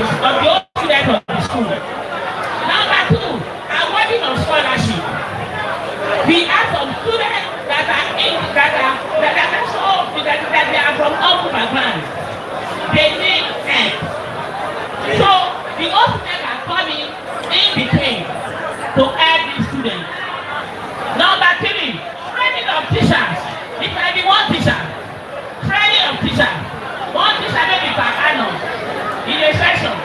the old students of the school. Number two, awarding of scholarship. We have some students that are they are from humble backgrounds. They need help. So the old students are coming in between to help these students. Number three, training of teachers. It can be one teacher. Training of teachers. One teacher maybe per annum in a session.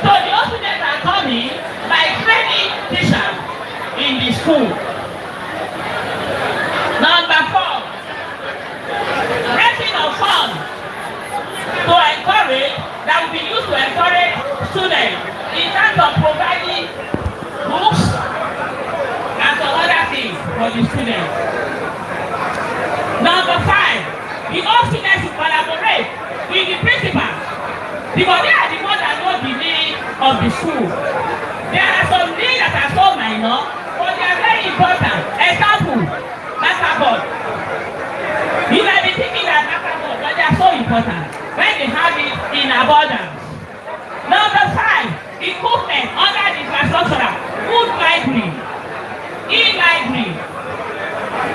So the old students are coming by training teachers in the school. Number four, raising of funds to encourage, that will be used to encourage students in terms of providing books and some other things for the students. Number five, the old students will collaborate with the principal because they are the ones that know the need of the school. There are some needs that are so minor, but they are very important. Example, matter board. You might be thinking that matter board, but they are so important when they have it in abundance. Number five, equipment under the infrastructure, food library, e-library,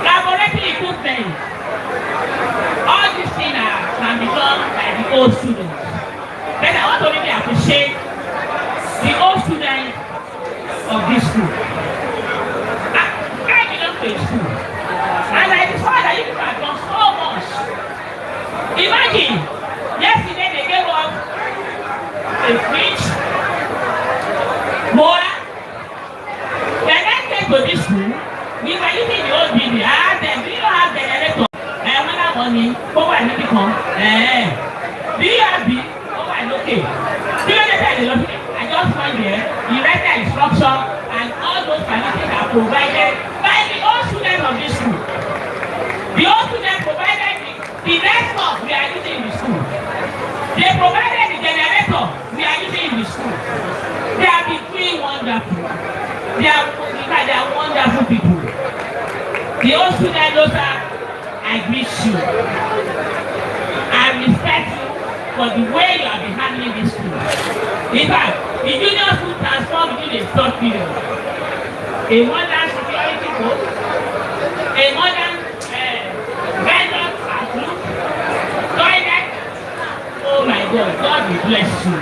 laboratory equipment. All these things can be done by the old students. But I want to really appreciate the old students of this school. I belong to a school, and I discovered that you people have done so much. Imagine, yesterday they gave us a fridge, motor. When I came to this school, we were using the old building. I asked them, do you have generator? When I money, go and make it come. Do you have it? Go and okay. Do you understand the logic? I just went there, he read the instruction, and all those facilities are provided by the old students of this school. The old students provided the desktop we are using in the school. They provided the generator we are using in the school. They have been doing wonderful. They are wonderful people. The old students, those are, I greet you. I respect you for the way you have been handling this school. In fact, the junior school transformed into a short period. A modern security post, a modern vendor classroom, toilet. Oh my God, God will bless you.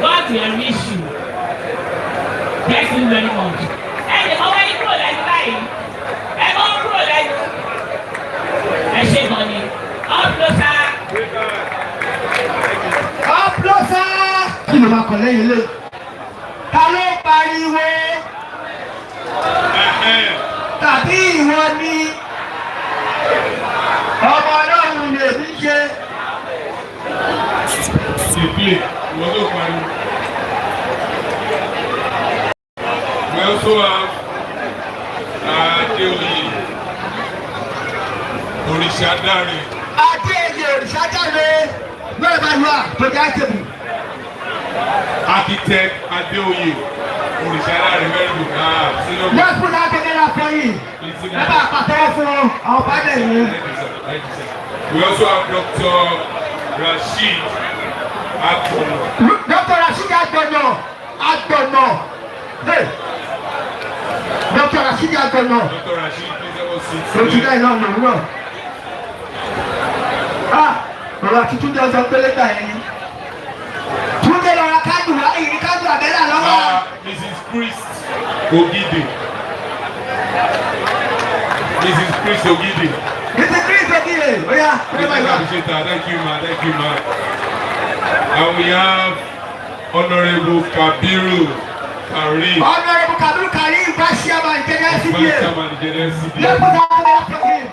God will enrich you. Thank you very much. And the moment you grow like that, everyone grow like I say money. Up closer. Up closer. Kí ló máa kọ̀ lẹ́yìn lé? Ta ló pariwo? Tàbí ìwọ ni ọmọ ọlọ́run lè ní ṣe? Ìpìlẹ̀ ìwọ tó pariwo. We also have Adeoye Orishadáre. Adeoye Orishadáre. Wherever you are, to the table. Architect Adeoye Orishadáre, very good. Let's put that together for you. Never prepare for our father. We also have Dr. Rashid Atono. Dr. Rashid Atono. Hey. Dr. Rashid Atono. Dr. Rashid, please have a seat. Don't you guys know? Ọ̀rọ̀ àti túnjẹ ọjọ́ pélé gbà ẹni. Túnjẹ lọ́ra kájú wá ìrìn kájú àbẹ́là lọ́wọ́. Mrs. Christ Ogide. Mrs. Christ Ogide. Mrs. Christ Ogide. Oya, wherever you are. Thank you, ma. Thank you, ma. And we have Honorable Kabiru Karim. Honorable Kabiru Karim, Vice Chairman, General CDA. Vice Chairman, General CDA. Let's put that together for him.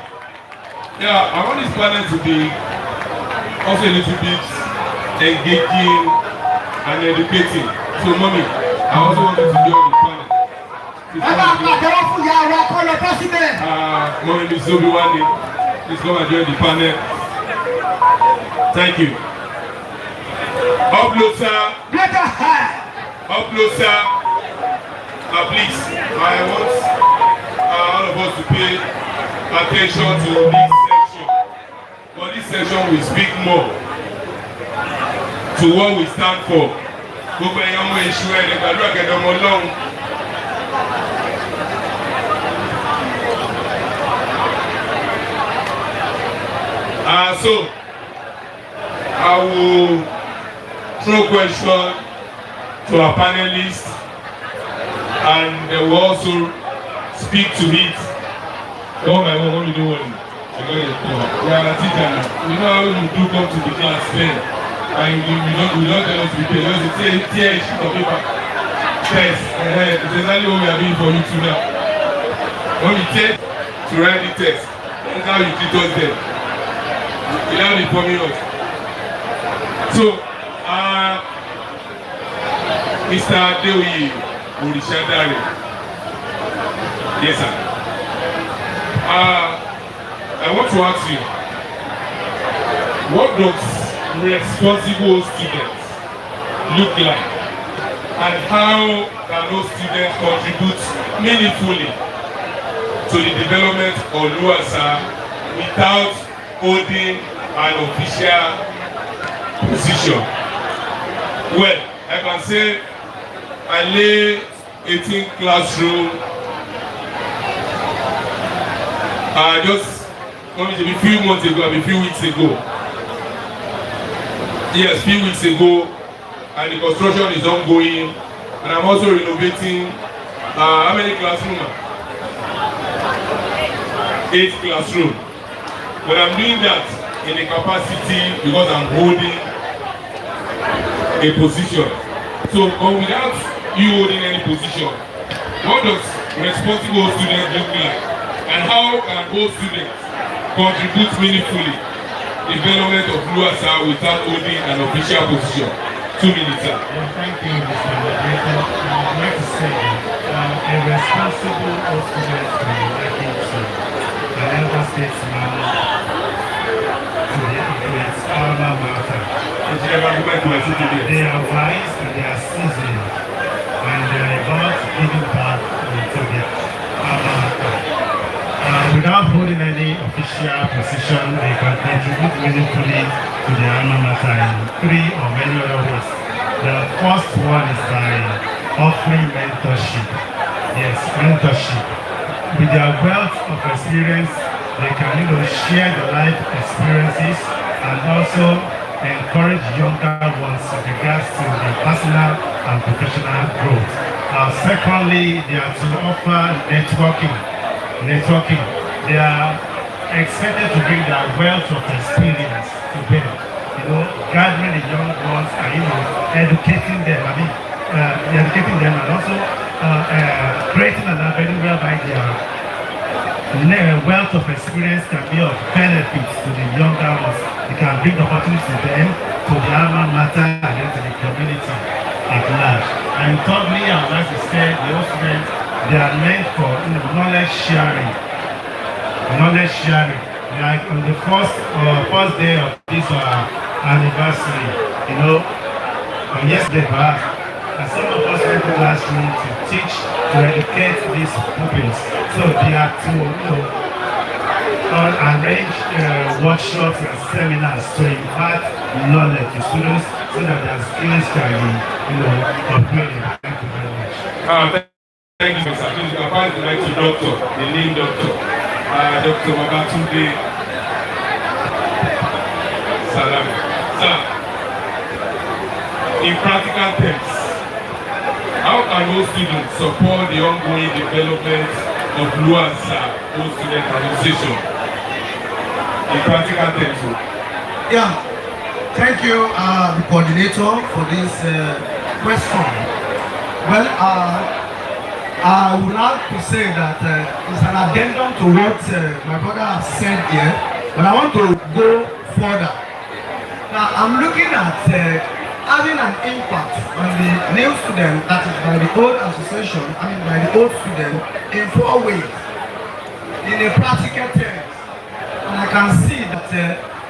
Yeah, I want this panel to be also a little bit engaging and educating. So, mommy, I also want you to join the panel. Mommy, Miss Obiwani, please come and join the panel. Thank you. Up closer. Up closer. Please, I want all of us to pay attention to this section. But this section will speak more to what we stand for gbogbo ẹ̀yin ọmọ èṣù ẹ̀ lè gbàdúrà kẹ̀dẹ̀ ọmọ ọlọ́run. So I will throw question to our panelists and they will also speak to it. One by one, what we do one. We are a teacher now. We know how you do come to the class then. And we don't tell us to be there. Just say, tear a sheet of paper. Test. It's exactly what we are doing for you two now. When we test to write the test, that's how you treat us there. Without informing us. So, Mr. Adeoye Orishadare. Yes, sir. I want to ask you, what does responsible students look like? And how can those students contribute meaningfully to the development of Luasa without holding an official position? Well, I can say I lay 18 classroom. Just maybe a few months ago, a few weeks ago. Yes, few weeks ago, and the construction is ongoing. And I'm also renovating. How many classrooms? 8 classrooms. But I'm doing that in a capacity because I'm holding a position. So, but without you holding any position, what does responsible students look like? And how can those students contribute meaningfully to the development of Luasa without holding an official position? 2 minutes, sir. Well, thank you, Mr. Moderator. I'd like to say that a responsible student from the United States, the Elder Statesman, to its alma mater. They are wise and they are seasoned, and they are about giving back to the alma mater. Without holding any official position, they can contribute meaningfully to the alma mater in 3 or many other ways. The first one is by offering mentorship. Yes, mentorship. With their wealth of experience, they can share their life experiences and also encourage younger ones with regards to their personal and professional growth. Secondly, they are to offer networking. They are expected to bring their wealth of experience to bear. Gathering the young ones and educating them. Educating them and also creating an avenue whereby their wealth of experience can be of benefit to the younger ones. It can bring opportunities to them, to the alma mater, and then to the community at large. And thirdly, I would like to say the students, they are meant for knowledge sharing. Knowledge sharing. Like on the first day of this anniversary, on yesterday, and some of us went to the classroom to teach, to educate these pupils. So they are to arrange workshops and seminars to impart knowledge to students so that their skills can be upgraded. Thank you very much. Thank you, sir. Please go back to Doctor, the name Doctor, Dr. Babatunde Salam. Sir, in practical terms, how can those students support the ongoing development of Luasa Post-Student Association? In practical terms. Yeah, thank you, the coordinator, for this question. Well, I would like to say that it's an addendum to what my brother has said here, but I want to go further. Now, I'm looking at having an impact on the new student, that is by the old association, by the old student, in 4 ways. In a practical terms, and I can see that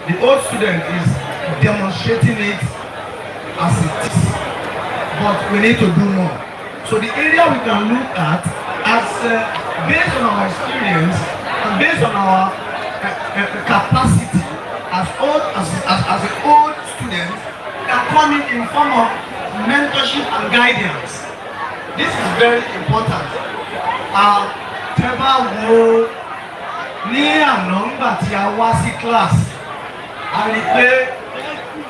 the old student is demonstrating it as it is, but we need to do more. So the area we can look at as based on our experience and based on our capacity as an old student, can come in form of mentorship and guidance. This is very important. Tẹ́ bá wo ní àná nígbà tí a wá sí class, a rí pé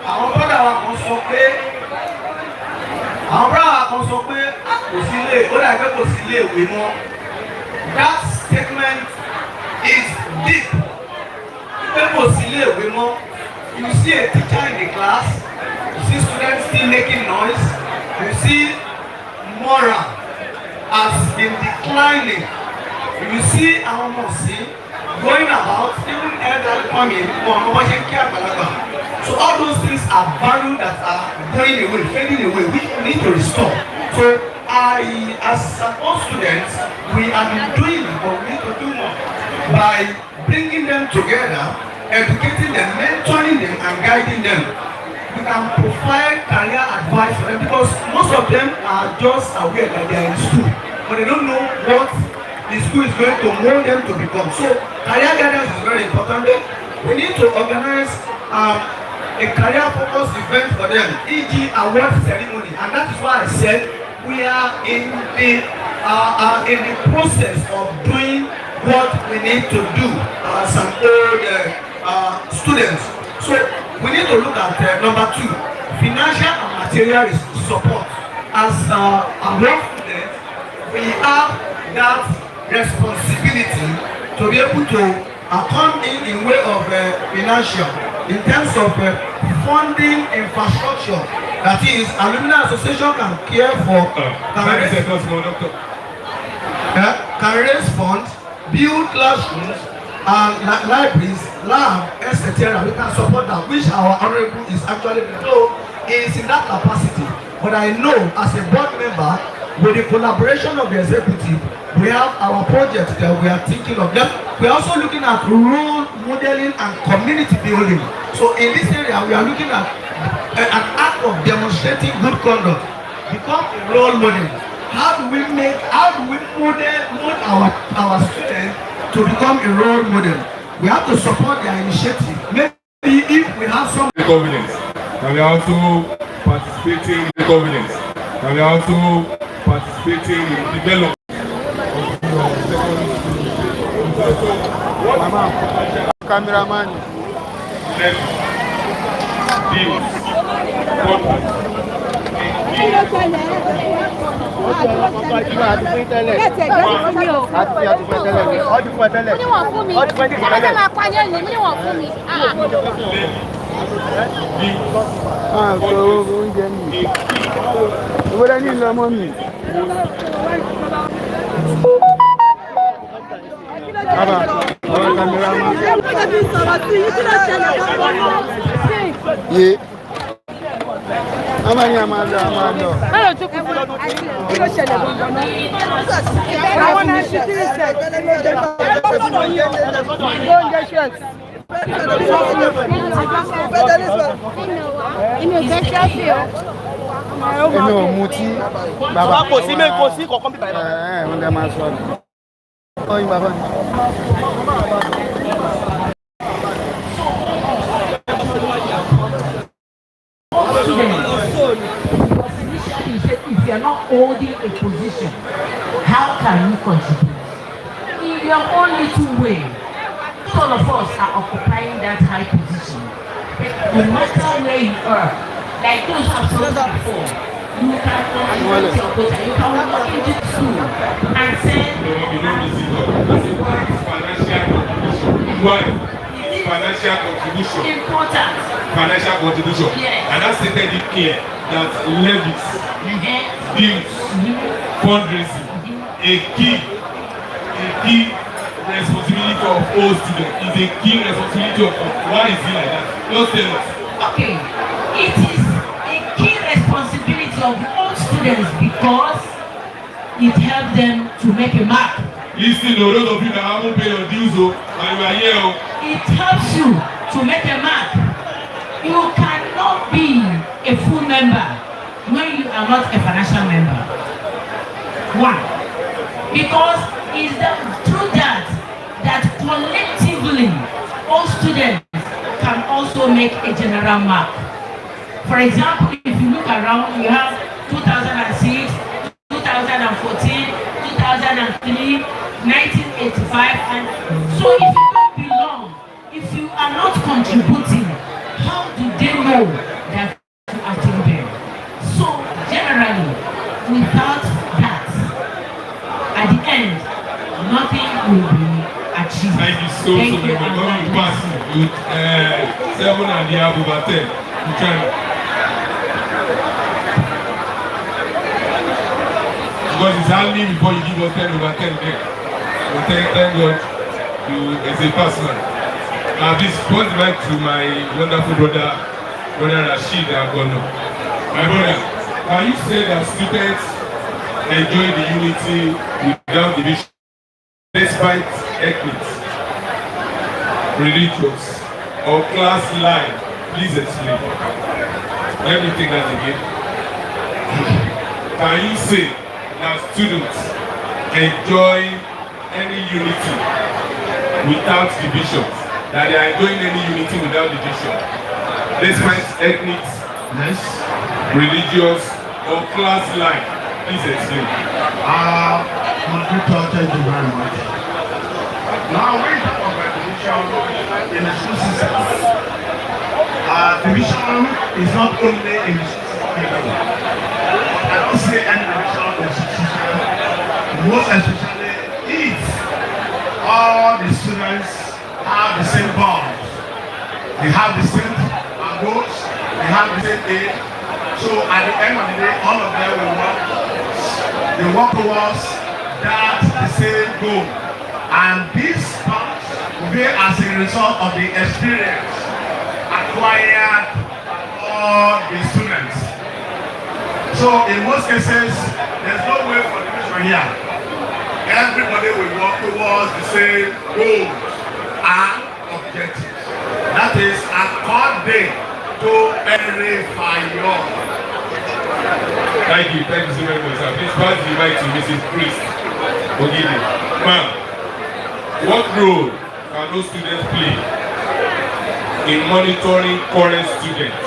àwọn brọ́dà wa kan sọ pé kò sí ilé, ó dàgbé kò sí ilé ìwé mọ́. That statement is deep. Pé kò sí ilé ìwé mọ́. You see a teacher in the class, you see students still making noise, you see moral has been declining. You see our mosque going about, even elderly coming, so all those things are values that are going away, fading away, which we need to restore. So as all students, we have been doing it, but we need to do more by bringing them together, educating them, mentoring them, and guiding them. We can provide career advice for them because most of them are just aware that they are in school, but they don't know what the school is going to mold them to become. So career guidance is very important. We need to organize a career-focused event for them, e.g. award ceremony, and that is why I said we are in the process of doing what we need to do as an old students. So we need to look at number 2, financial and material support. As a work student, we have that responsibility to be able to come in way of financial, in terms of funding infrastructure. That is, Alumni Association can care for, can raise funds, build classrooms, libraries, lab, etc. We can support that, which our honorable is actually is in that capacity. But I know as a board member, with the collaboration of the executive, we have our projects that we are thinking of them. We are also looking at role modeling and community building. So in this area, we are looking at an act of demonstrating good conduct, become a role model. How do we mold our students to become a role model? We have to support their initiative. Maybe if we have some governance, and we are also participating in the governance, and we are also participating in development. Cameraman. Ye. Ama ni ama lọ. Hello to kí ló ṣẹlẹ̀ gbogbo náà. Àwọn náà ṣe kí ṣe. Go and get shirt. Èmi ò fẹ́ ṣẹ́fì o. Èmi ò mutí. Bàbá kò sí mé kò sí kọ̀ọ̀kan bíbá yìí. Wọ́n lè máa sọ ni. Oyin bàbá mi. If you are not holding a position, how can you contribute? In your own little way, all of us are occupying that high position. But no matter where you are, like those who have told before, you can contribute your quota. You can walk into the school and say, financial contribution. Important. Financial contribution. Yes. And that's stated in here that levies, bills, fundraising, a key responsibility of all students is a key responsibility of all. Why is it like that? Just tell us. Okay. It is a key responsibility of all students because it helps them to make a mark. Listen, a lot of you that haven't paid your dues, and you are here. It helps you to make a mark. You cannot be a full member when you are not a financial member. One, because it's through that collectively all students can also make a general mark. For example, if you look around, you have generally, without that, at the end, nothing will be achieved. Thank you so much. We're going to pass with 7 and a half over 10. You try. Because it's only before you give us 10 over 10 there. So thank God you as a person. This goes back to my wonderful brother Rashid Agono. My brother, can you say that students enjoy the unity without division, despite ethnic, religious, or class line? Please explain. Let me take that again. Can you say that students enjoy any unity without division? That they are enjoying any unity without division, despite ethnic, religious, or class line? Please explain. Moderator, thank you very much. Now, when you talk about division in the school system, division is not only in the school system. I don't see any division in the school system, most especially if all the students have the same bonds. They have the same goals, they have the same aim. So at the end of the day, all of them will work. They work towards that the same goal. And this comes will be as a result of the experience acquired by all the students. So in most cases, there's no way for division here. Everybody will work towards the same goals and objectives. That is according to verify your. Thank you so very much, sir. Please pass the mic to Mrs. Priest Ogidi. Ma'am, what role can those students play in monitoring current students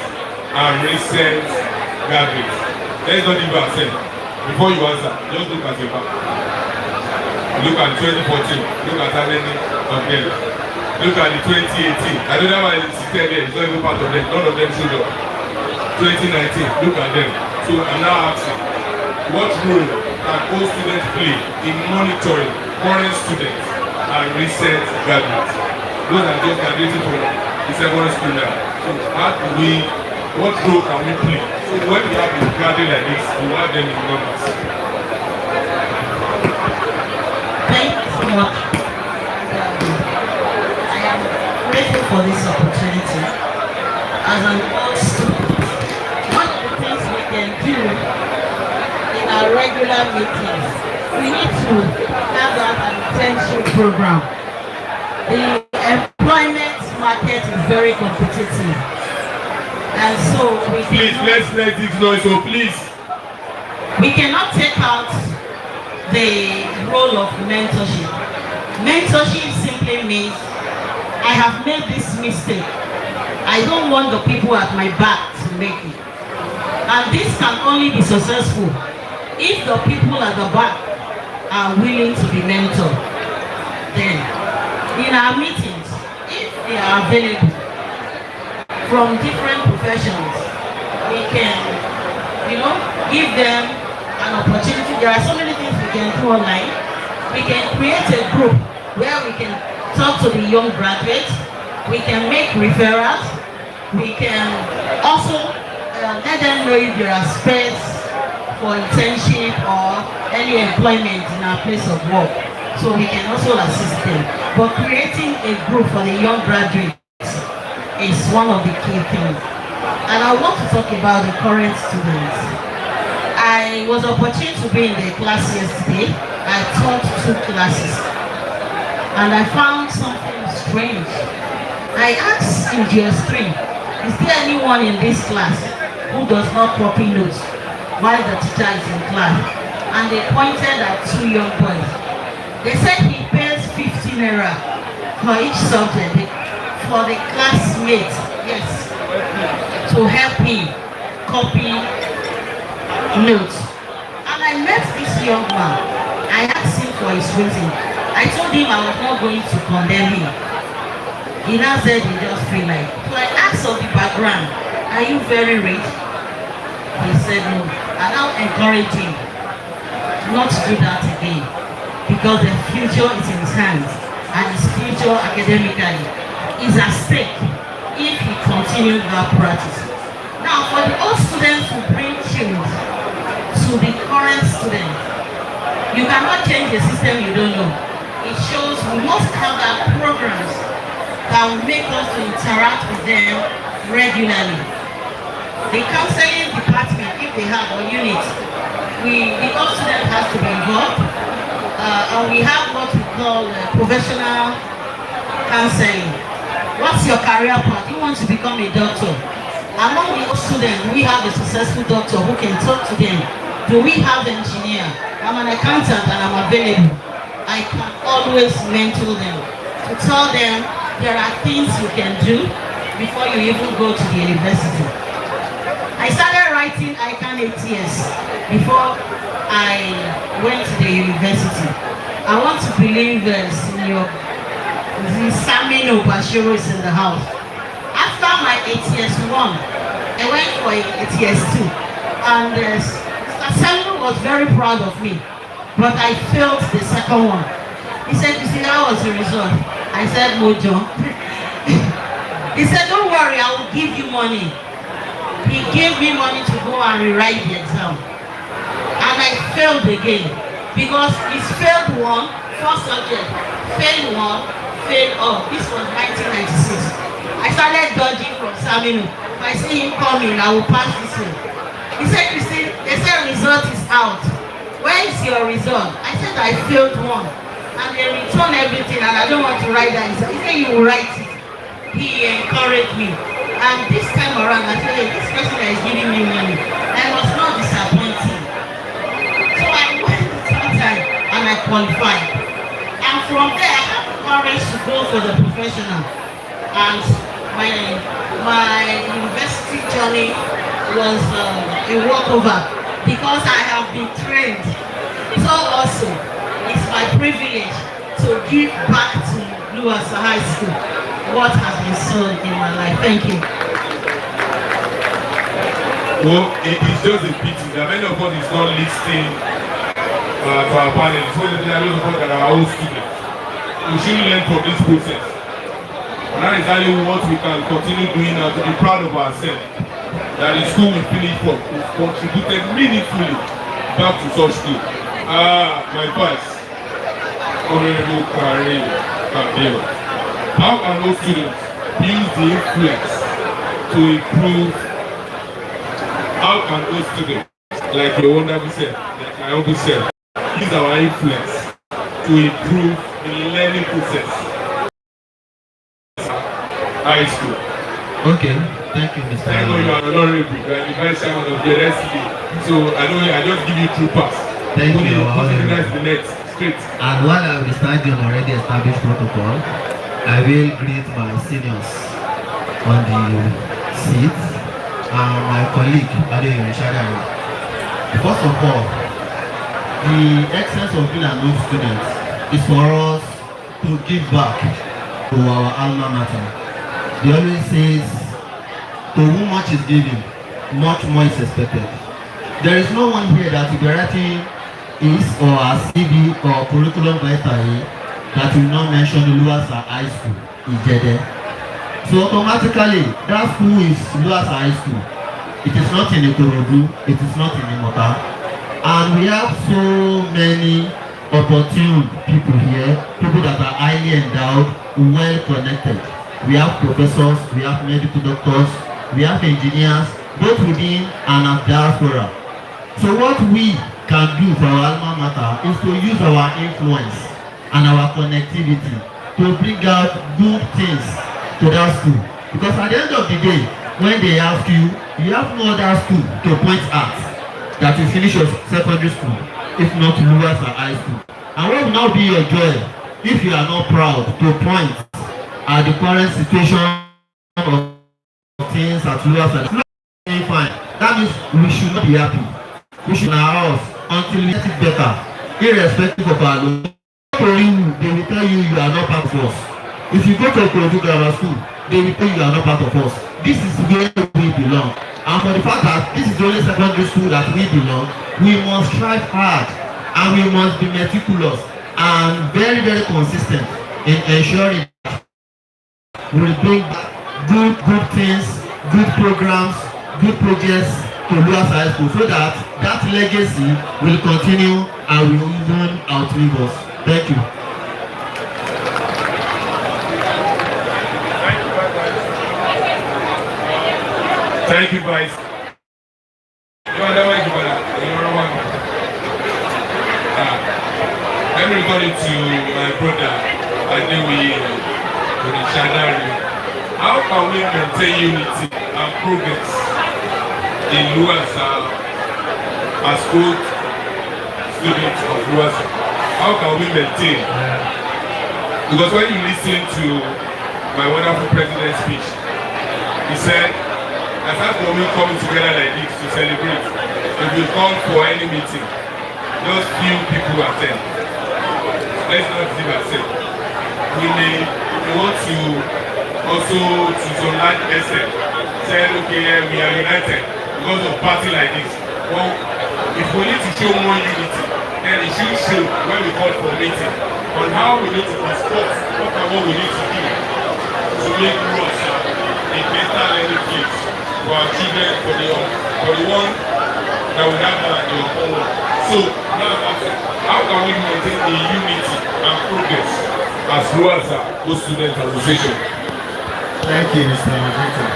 and recent graduates? Let's not leave ourselves. Before you answer, just look at your back. Look at 2014. Look at how many of them. Look at the 2018. I don't know why it's there. It's not even part of them. None of them showed up. 2019. Look at them. So I'm now asking, what role can all students play in monitoring current students and recent graduates? Those are just graduating from the secondary school now. So how do we, what role can we play? So when we have a gathering like this, we have them in numbers. Thank you so much. I am grateful for this opportunity. As an old student, one of the things we can do in our regular meetings, we need to have an internship program. The employment market is very competitive, and so we please let's let this noise. So please, we cannot take out the role of mentorship. Mentorship simply means I have made this mistake. I don't want the people at my back to make it. And this can only be successful if the people at the back are willing to be mentored. Then, in our meetings, if they are available from different professions, we can, give them an opportunity. There are so many things we can do online. We can create a group where we can talk to the young graduates. We can make referrals. We can also let them know if there are space for internship or any employment in our place of work. So we can also assist them. But creating a group for the young graduates is one of the key things. And I want to talk about the current students. I was opportune to be in the class yesterday. I taught 2 classes. And I found something strange. I asked in GS3, is there anyone in this class who does not copy notes while the teacher is in class? And they pointed at 2 young boys. They said he pays 15 naira for each subject for the classmates, yes, to help him copy notes. And I met this young man. I asked him for his reason. I told him I was not going to condemn him. He now said he just feel like. So I asked of the background, are you very rich? He said no. and now encouraging not to do that again, because the future is in his hands and his future academically is at stake if he continues that practice. Now, for the old students who bring change to the current students, you cannot change the system you don't know. It shows we must have our programs that will make us to interact with them regularly. The counseling department, if they have, or unit, the old student has to be involved, and we have what we call professional counseling. What's your career path? You want to become a doctor. Among the students, we have a successful doctor who can talk to them. Do we have an engineer? I'm an accountant and I'm available. I can always mentor them to tell them there are things you can do before you even go to the university. I started writing ICANN 8 years before I went to the university. I want to believe Senior Samino Bashiro is in the house. After my 8 years 1, I went for 8 years 2, and Mr. Samino was very proud of me, but I failed the second one. He said, "You see, how was the result?" I said, "Mojo." He said, "Don't worry, I will give you money." He gave me money to go and rewrite the exam, and I failed again because it's failed one, first subject, failed one, failed all. This was 1996. I started dodging from Samino. If I see him coming, I will pass this way. He said, "You see, they said result is out. Where is your result?" I said, "I failed one." And they returned everything, and I don't want to write that. He said, "You will write it." He encouraged me. And this time around, I said, "Hey, this person that is giving me money, I was not disappointed." So I went the third time, and I qualified. And from there, I had the courage to go for the professional. And my university journey was a walkover because I have been trained. So also, it's my privilege to give back to Luasa High School what has been sown in my life. Thank you. Well, it's just a pity that many of us is not listening to our panel. So there are a lot of us that are our own students. We should learn from this process. And that is exactly what we can continue doing now, to be proud of ourselves. That the school we finished from is contributed meaningfully back to such school. My vice, Honorable Karen Kabeo. How can those students use the influence to improve? How can those students, like your wonderful said, like my uncle said, use our influence to improve the learning process? High school. Okay, thank you, Mr. I know you are an honorable, you are the vice chairman of the RSCD, so I just give you true pass. Thank you, the next, straight. And while I will start the already established protocol, I will greet my seniors on the seat and my colleague, Adeyo Shadari. First of all, the essence of being an old student is for us to give back to our alma mater. They always says, to whom much is given, much more is expected. There is no one here that will be writing his or a CV or curriculum vitae that will not mention Luasa High School in Jede. So automatically, that school is Luasa High School. It is not in Ikorodu, it is not in Imota. And we have so many opportune people here, people that are highly endowed, well connected. We have professors, we have medical doctors, we have engineers, both within and at diaspora. So what we can do for our alma mater is to use our influence and our connectivity to bring out good things to that school. Because at the end of the day, when they ask you, you have no other school to point at that you finish your secondary school, if not Luasa High School. And what will now be your joy if you are not proud to point at the current situation of things at Luasa? Fine. That means we should not be happy. We should allow us until we get it better, irrespective of our loan. They will tell you you are not part of us. If you go to a Grammar School, they will tell you are not part of us. This is where we belong. And for the fact that this is the only secondary school that we belong, we must strive hard and we must be meticulous and very, very consistent in ensuring we will bring back good things, good programs, good projects to Luas High School so that that legacy will continue and will even outlive us. Thank you. Thank you, Vice. Let me return it to my brother, Adewi Shadari. How can we maintain unity and progress in Luasa as good students of Luasa? How can we maintain? Because when you listen to my wonderful president's speech, he said, aside from we coming together like this to celebrate, if you come for any meeting, just few people attend. Let's not deceive ourselves. We want to also to some large extent say, okay, we are united because of party like this. Well, if we need to show more unity, then it should show when we call for meeting on how we need to discuss what we need to do to make us a better learning place for our children, for the one that we have at the home. So now, how can we maintain the unity and progress as well as a student association? Thank you, Mr. Moderator.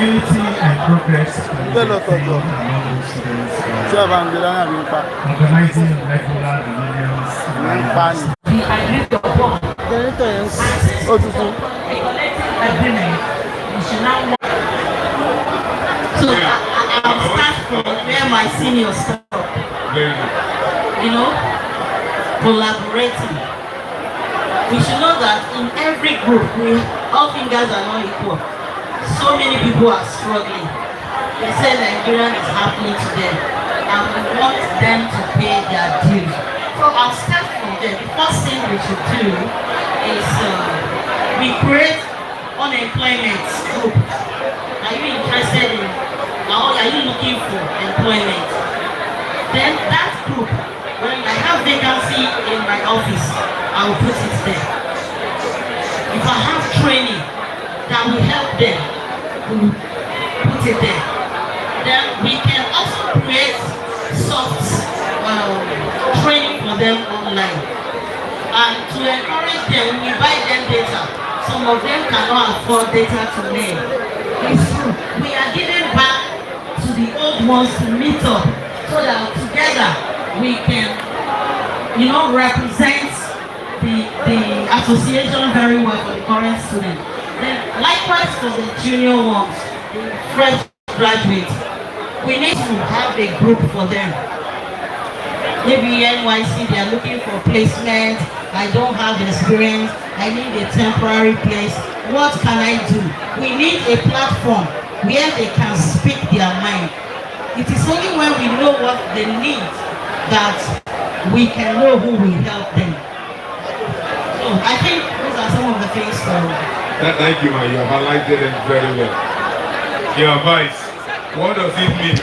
Unity and progress can be maintained among the students by organizing regular reunions and We agreed upon a collective agreement. We should now work. So I'll start from where my seniors stop. You know, collaborating. We should know that in every group, all fingers are not equal. So many people are struggling. They say Nigeria is happening to them, and we want them to pay their dues. So I'll start from there. The first thing we should do is we create unemployment group. Are you interested in, or are you looking for employment? Then that group, when I have vacancy in my office, I will put it there. If I have training that will help them, we will put it there. Then we can also create soft training for them online. And to encourage them, we buy them data. Some of them cannot afford data to learn. It's true. We are giving back to the old ones to meet up so that together we can, you know, represent the association very well for the current student. Then likewise for the junior ones, the fresh graduates, we need to have a group for them. Maybe NYC, they are looking for placement. I don't have experience. I need a temporary place. What can I do? We need a platform where they can speak their mind. It is only when we know what they need that we can know who will help them. So I think those are some of the things for Thank you, man. You have highlighted them very well. Your advice, what does it mean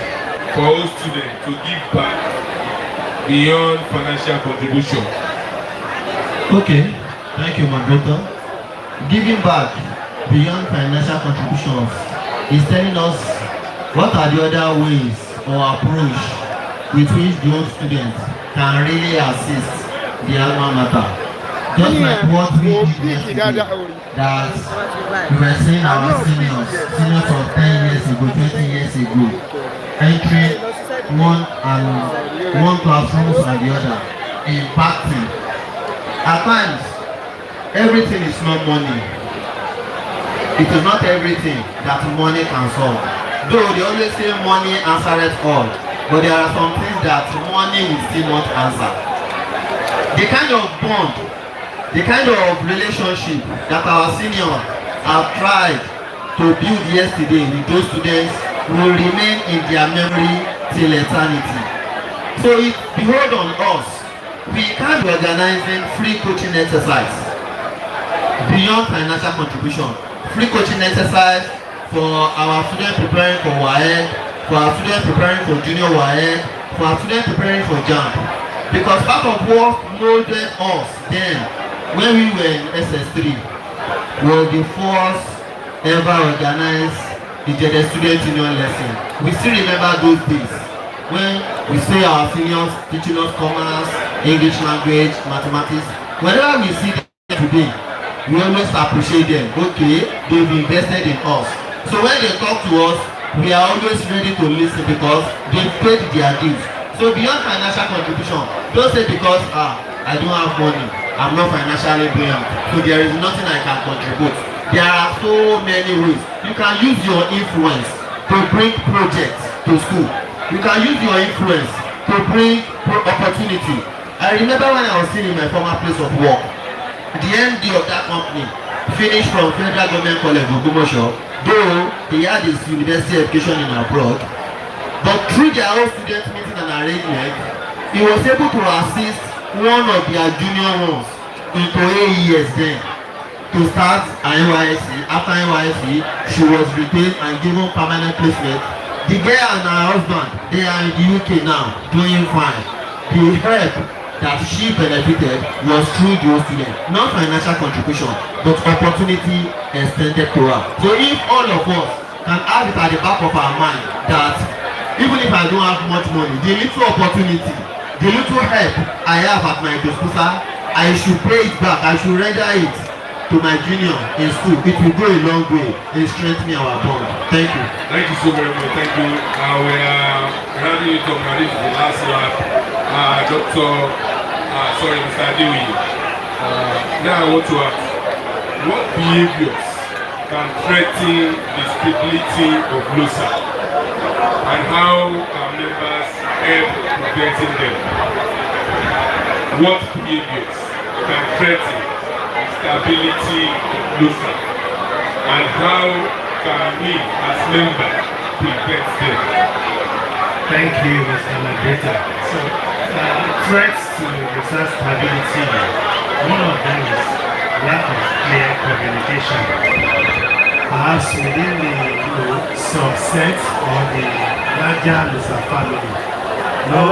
for all students to give back beyond financial contribution? Okay, thank you, my brother. Giving back beyond financial contributions is telling us what are the other ways or approach with which the old students can really assist the alma mater. Just like what we did yesterday, that we were seeing our seniors of 10 years ago, 20 years ago, entering one classroom and the other, impacting. At times, everything is not money. It is not everything that money can solve. Though they always say money answers all, but there are some things that money will still not answer. The kind of bond, the kind of relationship that our seniors have tried to build yesterday with those students will remain in their memory till eternity. So it behold on us, we can be organizing free coaching exercise beyond financial contribution. Free coaching exercise for our students preparing for WAEC, for our students preparing for junior WAEC, for our students preparing for JAMB. Because part of what molded us then, when we were in SS3, was the first ever organized the student union lesson. We still remember those days when we say our seniors teaching us commerce, English language, mathematics. Whenever we see them today, we always appreciate them. Okay, they've invested in us. So when they talk to us, we are always ready to listen because they paid their dues. So beyond financial contribution, don't say because I don't have money, I'm not financially buoyant, so there is nothing I can contribute. There are so many ways. You can use your influence to bring projects to school. You can use your influence to bring opportunity. I remember when I was still in my former place of work, the MD of that company finished from Federal Government College Ogbomoso, though he had his university education in abroad, but through their own student meeting and arrangement, he was able to assist one of their junior ones into AES then to start an NYSC. After NYSC, she was retained and given permanent placement. The girl and her husband, they are in the UK now, doing fine. The help that she benefited was through those students, not financial contribution, but opportunity extended to her. So if all of us can have it at the back of our mind that even if I don't have much money, the little opportunity, the little help I have at my disposal, I should pay it back, I should render it to my junior in school. It will go a long way in strengthening our bond. Thank you. Thank you so very much. Thank you. We are having you talk about this is the last lap. Mr. Adewi. Now I want to ask, what behaviors can threaten the stability of LOSA, and how can members help preventing them? What behaviors can threaten the stability of LOSA, and how can we as members prevent them? Thank you, Mr. Moderator. So, threats to resource stability, one of them is lack of clear communication. Perhaps within the subset or the larger LOSA family. No,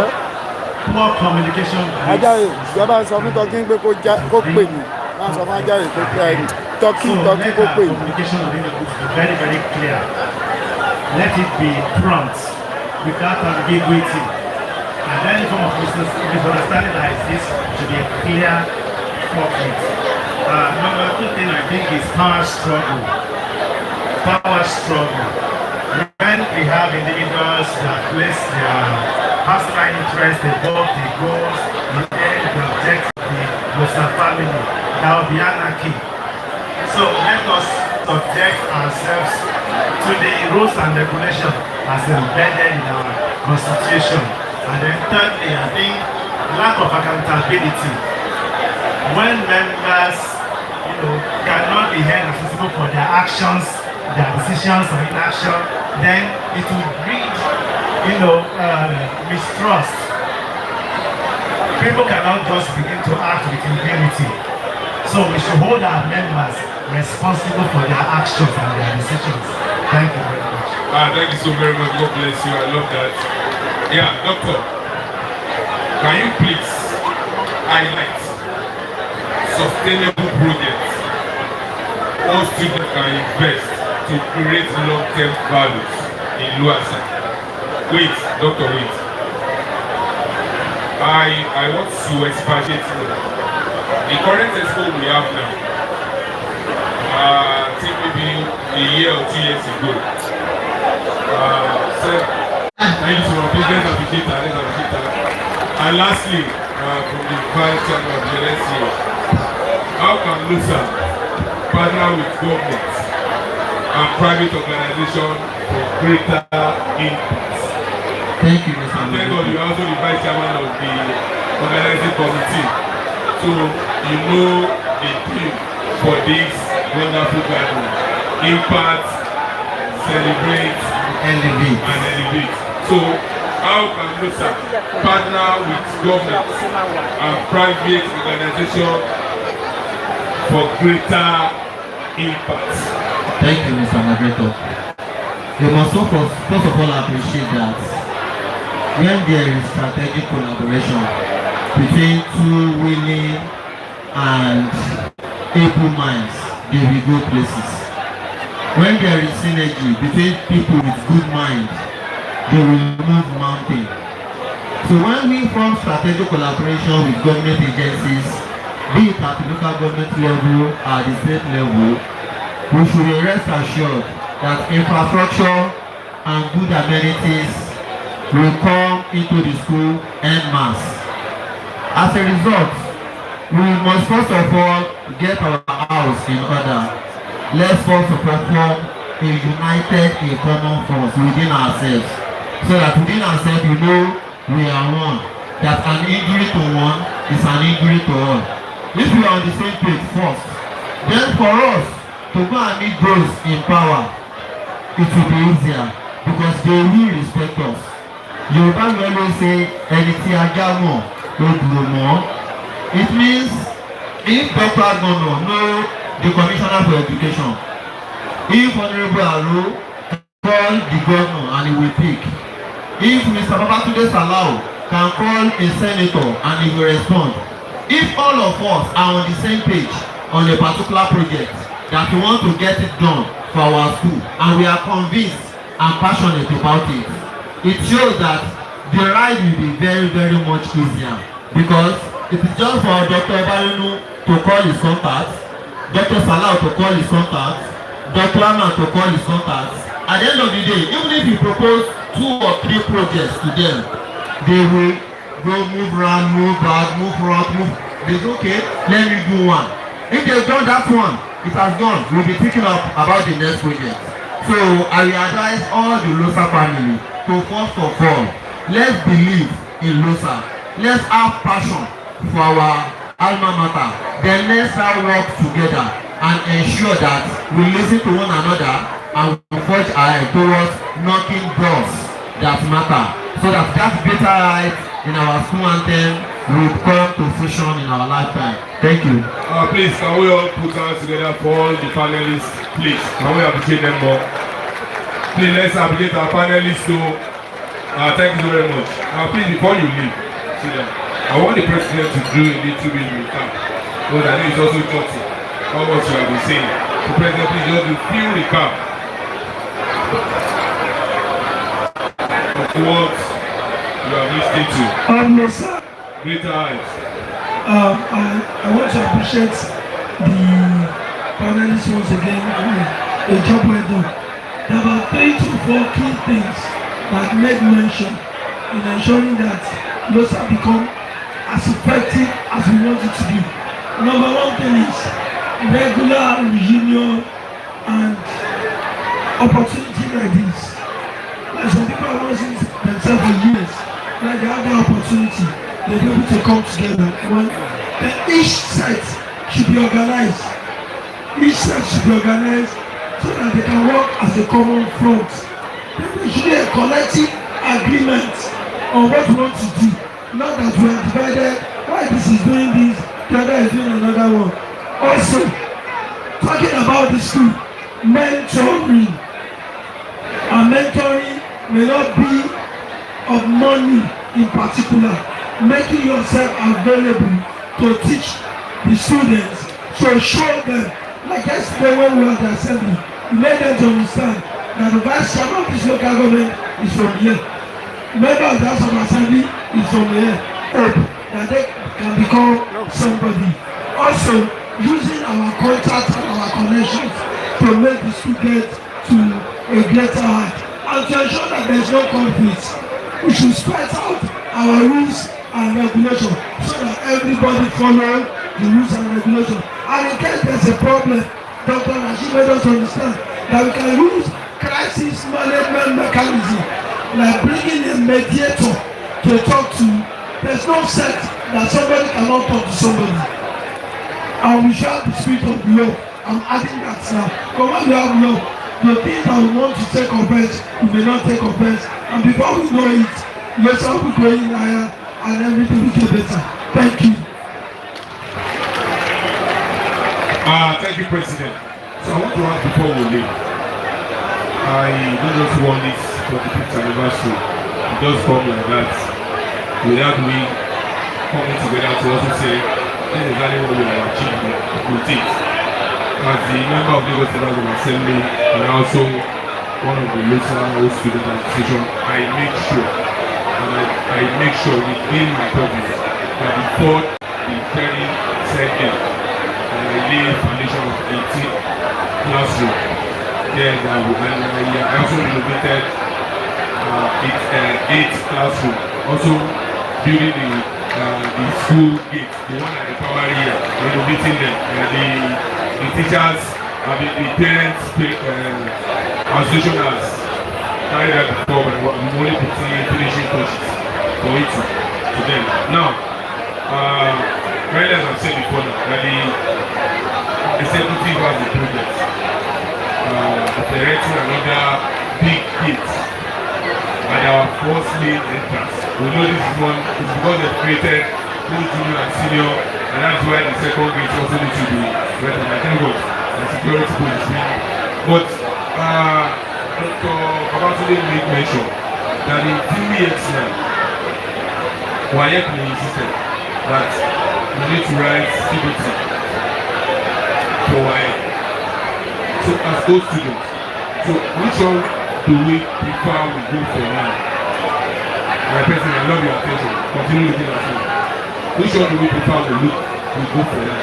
poor communication. Ajayi, ìjọba sọ fún Tọ́kí pé kó pè mí. Máa sọ fún Ajayi pé Tọ́kí kó pè mí. Communication within the group be very, very clear. Let it be prompt, without ambiguity. And any form of misunderstanding like this should be a clear forfeit. Number two thing I think is power struggle. Power struggle. When we have individuals that place their personal interest above the goals, the end, the objective of the LOSA family, there will be anarchy. So let us subject ourselves to the rules and regulations as embedded in our constitution. And then thirdly, I think lack of accountability. When members, cannot be held responsible for their actions, their decisions or inaction, then it will breed, mistrust. People cannot just begin to act with impunity. So we should hold our members responsible for their actions and their decisions. Thank you very much. Thank you so very much. God bless you. I love that. Yeah, Doctor, can you please highlight sustainable projects all students can invest to create long-term values in LOSA? Wait, Doctor, wait. I want to expatiate more. The current expo we have now, I think maybe a year or 2 years ago, thank you so much, business appreciator. And lastly, from the vice chairman of the LSC, how can LOSA partner with government and private organizations for greater impact? Thank you, Mr. And thank God you are also the vice chairman of the organizing committee. So you know the theme for this wonderful gathering: impact, celebrate, elevate. and elevate. So how can LOSA partner with government and private organizations for greater impact? Thank you, Mr. Moderator. We must first of all appreciate that when there is strategic collaboration between two willing and able minds, they will go places. When there is synergy between people with good mind, they will move mountains. So when we form strategic collaboration with government agencies, be it at the local government level or the state level, we should rest assured that infrastructure and good amenities will come into the school en masse. As a result, we must first of all get our house in order. Let's first of all form a united, a common force within ourselves, so that within ourselves we know we are one, that an injury to one is an injury to all. If we are on the same page first, then for us to go and meet those in power, it will be easier because they will respect us. Yorùbá will always say ẹni tí ajá mọ̀ ló dùn mọ́. It means if Dr. Gono know the Commissioner for Education, if Honorable Aro call the governor and he will pick, if Mr. Babatunde Salau can call a senator and he will respond, if all of us are on the same page on a particular project that we want to get it done for our school and we are convinced and passionate about it, it shows that the ride will be very, very much easier, because it is just for Dr. Barinu to call his contacts, Dr. Salau to call his contacts, Dr. Aman to call his contacts. At the end of the day, even if you propose 2 or 3 projects to them, they will go move around, move back, move front, move. They say, okay, let me do one. If they've done that one, it has gone. We'll be thinking of about the next project. So I will advise all the LOSA family to first of all, let's believe in LOSA. Let's have passion for our alma mater. Then let's all work together and ensure that we listen to one another and we forge ahead towards knocking doors that matter, so that better right in our school anthem will come to fruition in our lifetime. Thank you. Please, can we all put hands together for all the panelists? Please, can we appreciate them more? Please, let's appreciate our panelists too. Thank you very much. Please, before you leave, I want the president to do a little bit of recap. Because I know it's also touching all what you have been saying. The president, please just do a few recap of what you have listened to. No, sir. Greater heights. I want to appreciate the panelists once again. A job well done. There are about 3 to 4 key things that make mention in ensuring that LOSA become as effective as we want it to be. Number 1 thing is regular reunion and opportunity like this. Like some people have not seen themselves for years. Like they have the opportunity, they're able to come together. Then each set should be organized. Each set should be organized so that they can work as a common front. There should be a collective agreement on what we want to do. Not that we are divided, why this is doing this, the other is doing another one. Also, talking about the school, mentoring. And mentoring may not be of money in particular. Making yourself available to teach the students, to show them, like yesterday when we were at the assembly, we made them to understand that the vice chairman of this local government is from here. Member of the House of Assembly is from here. Hope that they can become somebody. Also, using our contacts and our connections to make the students to a greater height. And to ensure that there is no conflict, we should spread out our rules and regulations so that everybody follow the rules and regulations. And in case there's a problem, Dr. Rashid made us understand that we can use crisis management mechanism, like bringing a mediator to talk to. There's no set that somebody cannot talk to somebody. And we should have the spirit of love. I'm adding that now. But when we have love, the things that we want to take offense, we may not take offense. And before we know it, let's all be going higher and everything will get better. Thank you. Thank you, President. So I want to ask before we leave. I don't just want this 45th anniversary to just come like that without we coming together to also say this is exactly what we have achieved with it. As the member of Lagos State House of Assembly and also one of the local student association, I make sure within my purpose that before the very second I lay foundation of 18 classroom there that I also renovated 8 classroom, also building the school gate, the one at the power area, renovating them, the teachers, the parents association has carried out before, but I'm only putting finishing touches for it to them. Now, right as I said before, that the executive has the project of erecting another big gate at our first main entrance. We know this one is because they created both junior and senior, and that's why the second gate also needs to be better. I thank God the security police. But Dr. Babatunde made mention that in 2 years now, WAEC insisted that we need to write CBT for WAEC. So as those students, so which one do we prefer we go for now? My person, I love your attention. Continue looking at me. Which one do we prefer we go for now?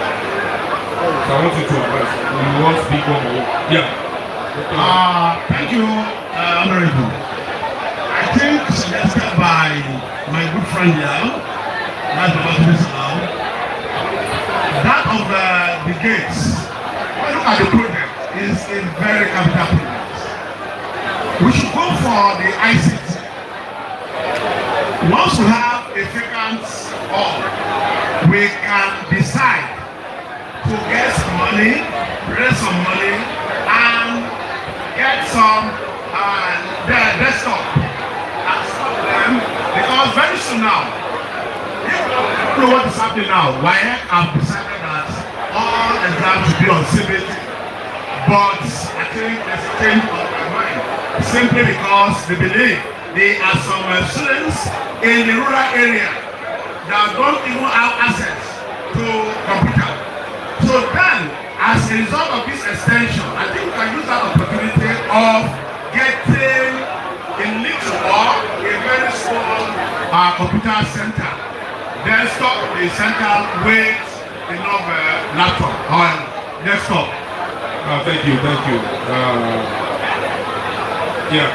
So I want you to advise. We want to speak one more. Yeah. Thank you, Honorable. I think suggested by my good friend here, that's the Palacial, that of the gates. When you look at the project, is a very capital project. We should go for the ICT. Once we have a vacant hall, we can decide to get some money, raise some money, and get some desktop and stop them, because very soon now, if you don't know what is happening now, WAEC have decided that all exams should be on CBT, but I think there's a change of my mind, simply because they believe there are some students in the rural area that don't even have access to computer. So then, as a result of this extension, I think we can use that opportunity of getting a little or a very small computer center. Desktop is center with enough laptop or desktop. Thank you. Yeah,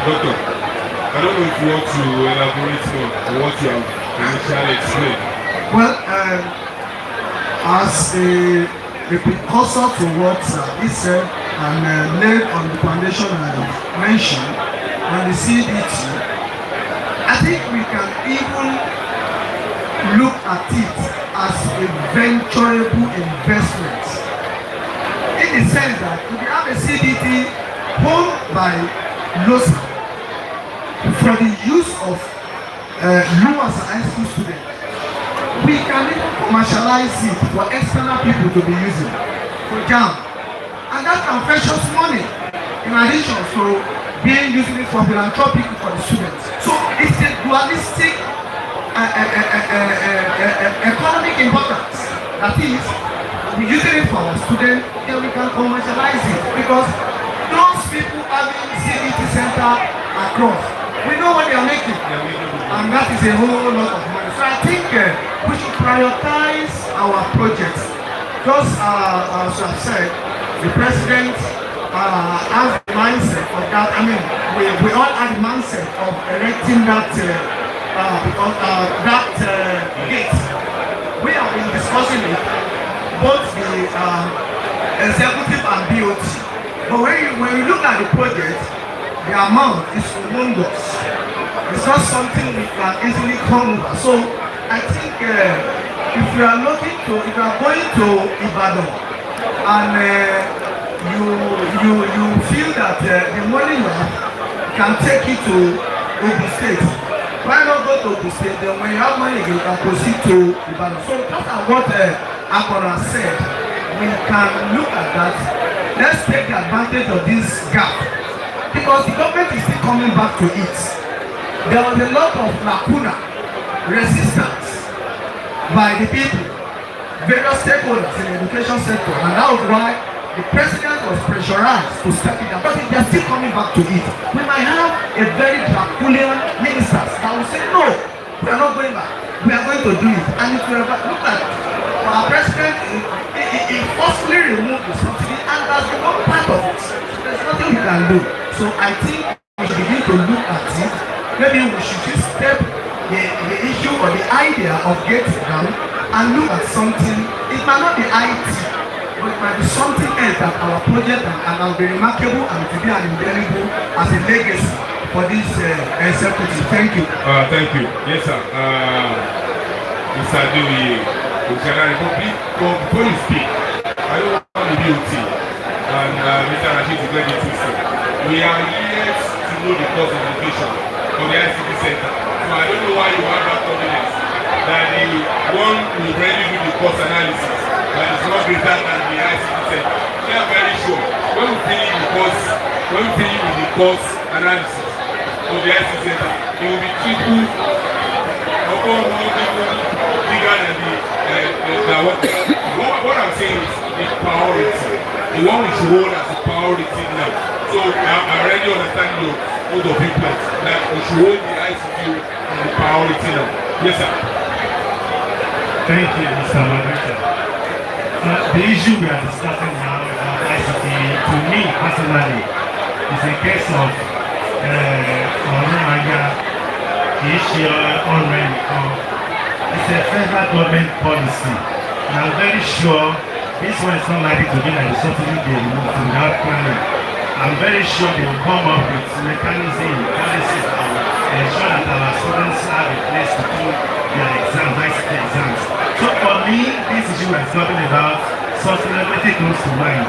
Doctor, I don't know if you want to elaborate more on what you have initially explained. Well, as a precursor to what he said and laid on the foundation I mentioned on the CBT, I think we can even look at it as a venturable investment, in the sense that if we have a CBT owned by LOSA for the use of lower high school students, we can even commercialize it for external people to be using for JAMB, and that can fetch us money in addition to being using it for philanthropic for the students. So it's a dualistic economic importance. That is, we're using it for our students, then we can commercialize it, because those people having CBT center across, we know what they are making, and that is a whole lot of money. So I think we should prioritize our projects. Just as I said, the president has the mindset of that. I mean, we all have the mindset of erecting that gate. We have been discussing it, both the executive and BOT. But when you look at the project, the amount is humongous. It's not something we can easily come over. So I think if you are going to Ibadan and you feel that the money you have can take you to Ogun State, why not go to Ogun State? Then when you have money, you can proceed to Ibadan. So that's what Akora said. We can look at that. Let's take advantage of this gap. The because the government is still coming back to it. There was a lot of lacuna, resistance by the people, various stakeholders in the education sector, and that was why the president was pressurized to step it down. But they are still coming back to it. We might have a very Draculian ministers that will say, no, we are not going back. We are going to do it. And it will look at our president, he forcefully removed the subsidy and has become part of it. So there's nothing we can do. So I think we should begin to look at it. Maybe we should just step the issue or the idea of getting down and look at something. It might not be IT, but it might be something else that our project and will be remarkable and to be an indelible as a legacy for this executive. Thank you. Thank you. Yes, sir. Mr. Dewey, before you speak, I don't want the BOT and Mr. Rashid to get it twisted. We are here to know the cost of education for the ICT center. So I don't know why you have that confidence that the one will really do the cost analysis that is not greater than the ICT center. We are very sure when we finish with the cost analysis of the ICT center, it will be triple or bigger than what I'm saying is the priority. The one we should hold as a priority now. So I already understand your mode of input that we should hold the ICT as a priority now. Yes, sir. Thank you, Mr. Manager. The issue we are discussing now about ICT, to me personally, is a case of the issue already. It's a federal government policy. And I'm very sure this one is not likely to be like the subsidy they removed without planning. I'm very sure they will come up with mechanism, policies that will ensure that our students have a place to do their exams, ICT exams. So for me, this issue we're talking about sustainability comes to mind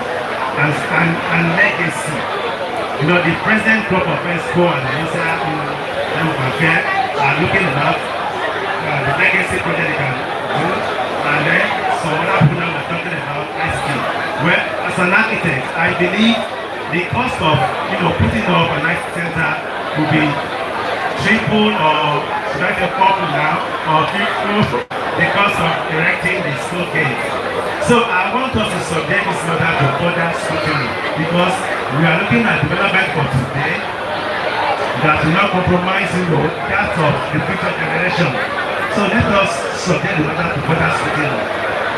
and legacy. You know, the present crop of ESCO and the minister are looking at the legacy project they can do, and then some other people we're talking about ICT. Well, as an architect, I believe the cost of putting up an ICT center will be triple or should I say double now or triple the cost of erecting the school gate. So I want us to subject this matter to further scrutiny because we are looking at development for today that will not compromise that of the future generation. So let us subject the matter to further scrutiny.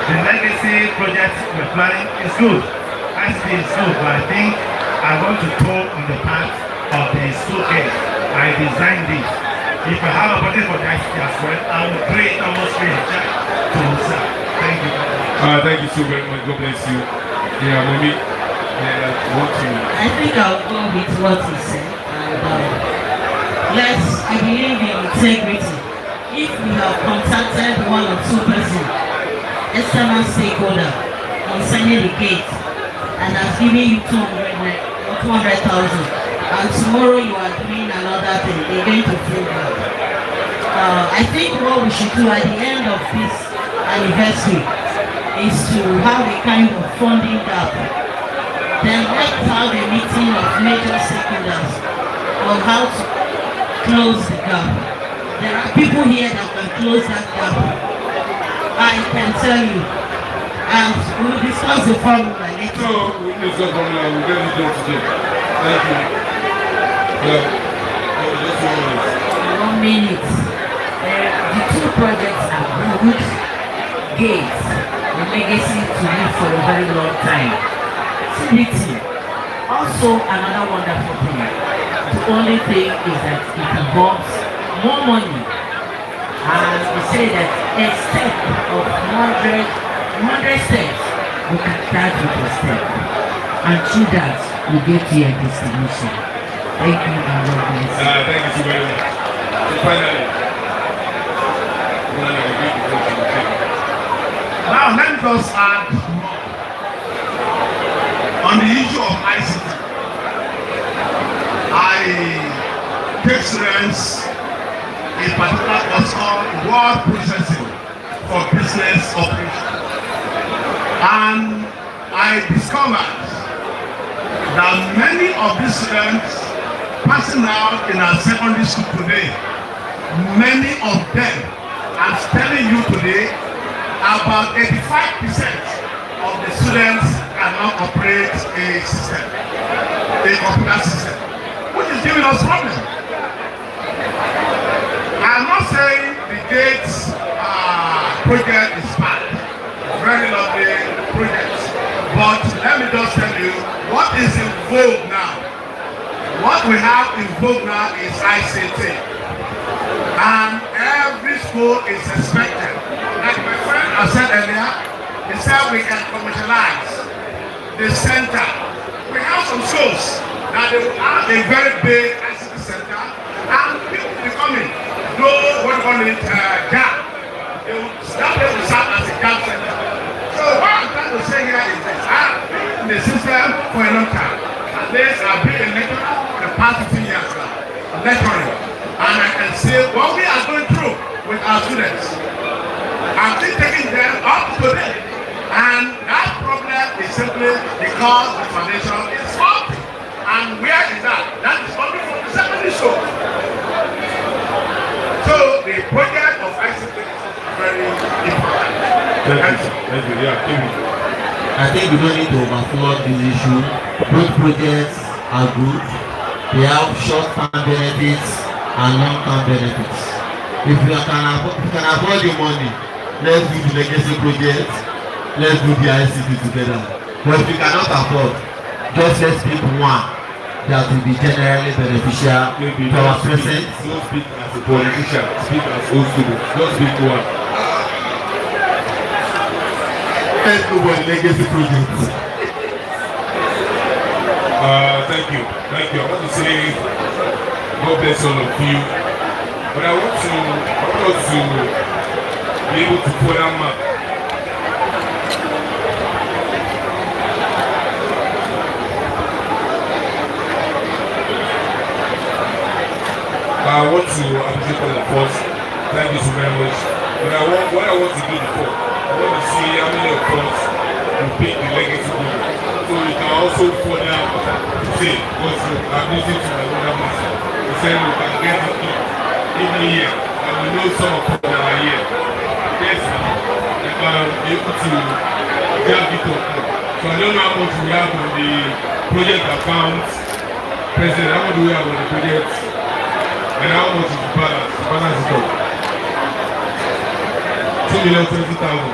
The legacy project we're planning is good. ICT is good, but I think I want to toe on the path of the school gate. I designed it. If I have a budget for the ICT as well, I will create almost free of charge to serve. Thank you. Thank you so very much. God bless you. Yeah, mommy. I think I'll go with what he said. And I believe in integrity. If we have contacted one or two persons, external stakeholder, concerning the gate, and has given you 200,000, and tomorrow you are doing another thing, they're going to feel bad. I think what we should do at the end of this anniversary is to have a kind of funding gap. Then let's have a meeting of major stakeholders on how to close the gap. There are people here that can close that gap. I can tell you. And we'll discuss the formula later. No, we'll discuss the formula. We'll get it done today. Thank you. Yeah. Just 1 minute. 1 minute. The two projects are good gates. The legacy to live for a very long time. CBT. Also another wonderful thing. The only thing is that it involves more money. And we say that a step of 100 steps, we can start with a step. And through that, we get to your destination. Thank you, and God bless you. Thank you so very much. So finally, now let me just add on the issue of ICT. I take students in particular course called word processing for business operation, and I discovered that many of these students passing out in our secondary school today, many of them, I'm telling you today, about 85% of the students cannot operate a system, a computer system, which is giving us problems. I'm not saying the Gates project is bad, very lovely project, but let me just tell you what is in vogue now. What we have in vogue now is ICT, and every school is expected. Like my friend has said earlier, he said we can commercialize the center. We have some schools that they will have a very big ICT center, and people will be coming. No, what we call it, gap. They will serve as a gap center. So what I'm trying to say here is this: I've been in the system for a long time. At least I've been a lecturer for the past 15 years now, lecturing, and I can see what we are going through with our students. I'm still taking them up to date, and that problem is simply because the foundation is faulty. And where is that? That is only from the secondary school. So the project of ICT is very important. Thank you. Yeah, thank you. I think we don't need to overflow this issue. Both projects are good. They have short-term benefits and long-term benefits. If you can afford the money, let's do the legacy project, let's do the ICT together. But if you cannot afford, just let's pick one that will be generally beneficial to our present. Don't speak as a politician, speak as old students. Don't speak one. Let's go for the legacy project. Thank you. I want to say God bless all of you. But I want us to be able to put that map. I want to appreciate all of us. Thank you so very much. But what I want to do before, I want to see how many of us will pick the legacy project. So we can also further say, because I'm listening to my older master. He said we can get it even here, and we know some of us that are here. Yes, we can be able to get it up. So I don't know how much we have on the project account. President, how much do we have on the project? And how much is the balance? The balance is up. 2,020,000.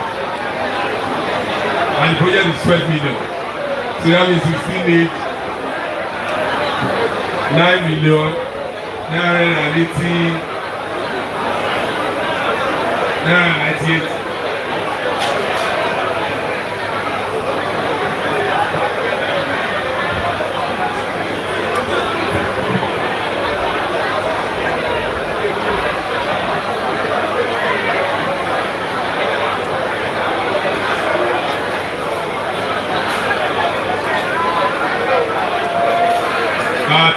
And the project is 12 million. So that means we still need 9,998,998.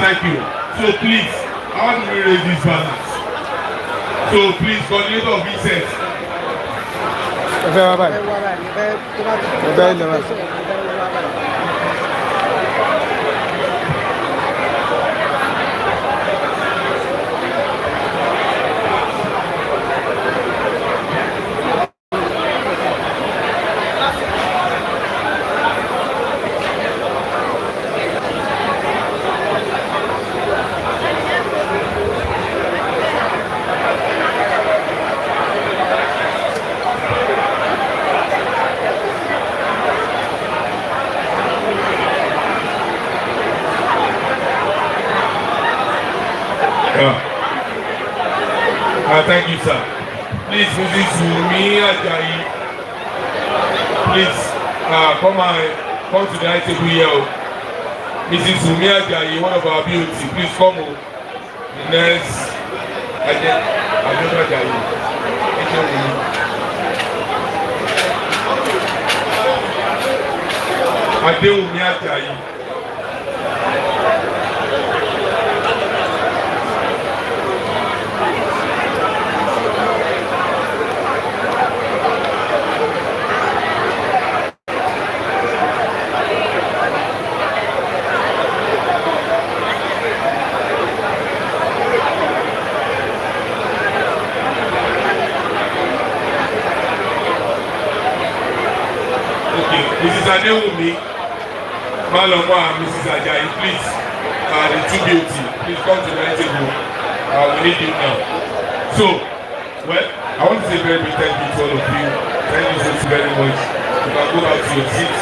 Thank you. So please, how do we raise this balance? So please, coordinator of Vincent. Thank you, sir. Please visit to me, Ajayi. Please come to the high table here. Mrs. Sumi Ajayi, one of our beauty. Please come. The next Ajayi. Adewumi Ajayi. Mrs. Adewumi, Maloma and Mrs. Ajayi, please, the two beauty, please come to the table. We need you now. So, well, I want to say very big thank you to all of you. Thank you so very much. You can go back to your seats.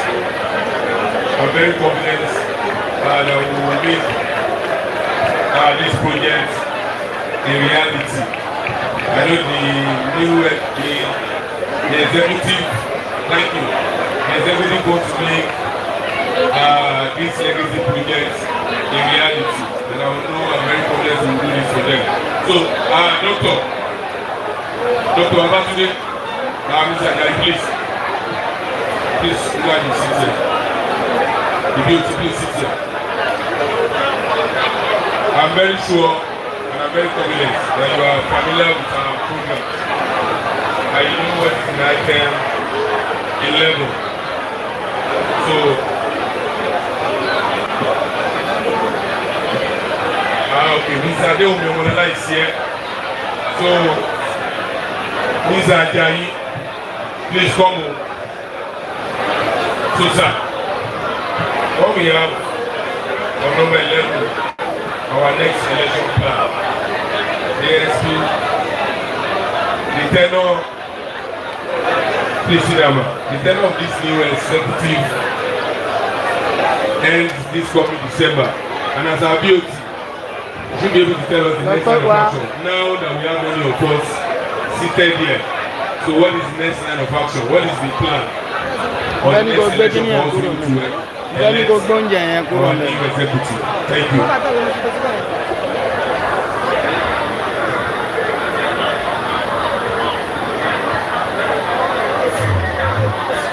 I'm very confident that we will make this project a reality. I know the executive, thank you. The executive wants to make this legacy project a reality. And I know I'm very confident we will do this for them. So, Dr. Abatunde, Mr. Ajayi, please. Please, go ahead and sit here. The beauty, please sit here. I'm very sure and I'm very confident that you are familiar with our program. And you know what is in item 11. So, okay, Mr. Adewumi Omonola is here. So, Mr. Ajayi, please come on. So, sir, what we have on number 11, our next election plan, ASP, the tenor, please sit down, the tenor of this new executive ends this coming December. And as our beauty, you should be able to tell us the next line of action. Now that we have many of us seated here, so what is the next line of action? What is the plan? On the next election for us to elect our new executive. Thank you.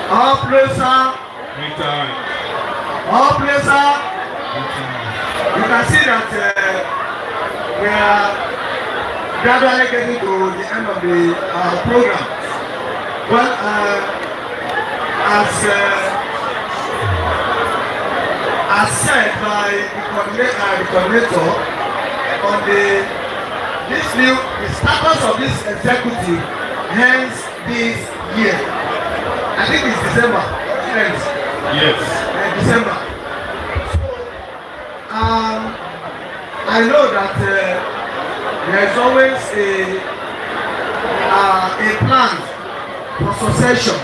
All placer. All placer. You can see that we are gradually getting to the end of the program. Well, as said by the coordinator on the status of this executive ends this year. I think it's December. Yes. December. I know that there is always a plan for succession.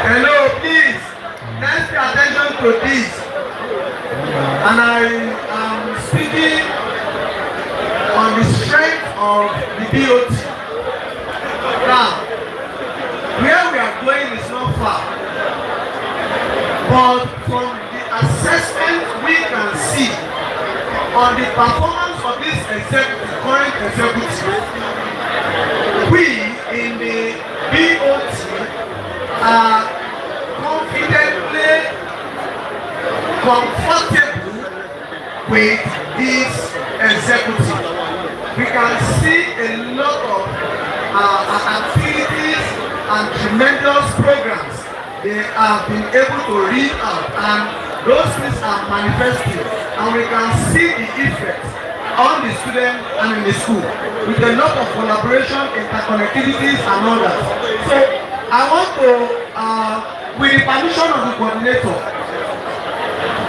Hello, please. Let's pay attention to this. And I am speaking on the strength of the DOT. Now, where we are going is not far. But from the assessment we can see on the performance of this current executive, we in the BOT are confidently comfortable with this executive. We can see a lot of activities and tremendous programs they have been able to read out, and those things are manifesting, and we can see the effect on the student and in the school with a lot of collaboration, interconnectivities and all that. So I want to, with the permission of the coordinator,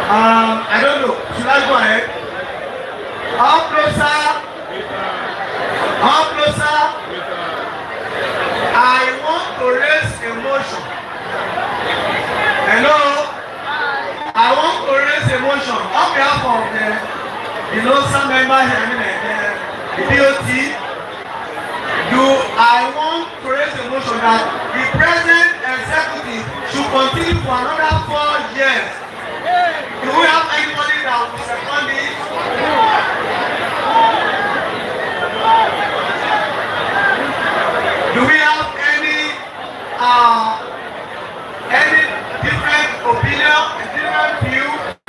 I don't know, should I go ahead? Up closer. Up closer. I want to raise a motion. Hello? I want to raise a motion on behalf of some member here, the DOT. I want to raise a motion that the present executive should continue for another 4 years. Do we have anybody that will second it? Do we have any different opinion, different view?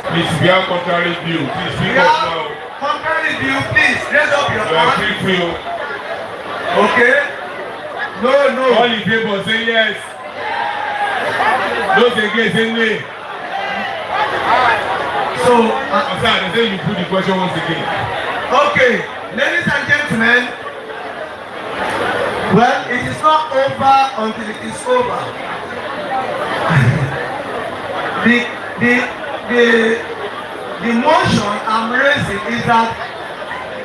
Please, if you have contrary view, please speak up now. Contrary view, please raise up your You are hand. free view. Okay. No. All in favor say yes. Those against say no. So, Sir, they say you put the question once again. okay, ladies and gentlemen, well, it is not over until it is over. the motion I'm raising is that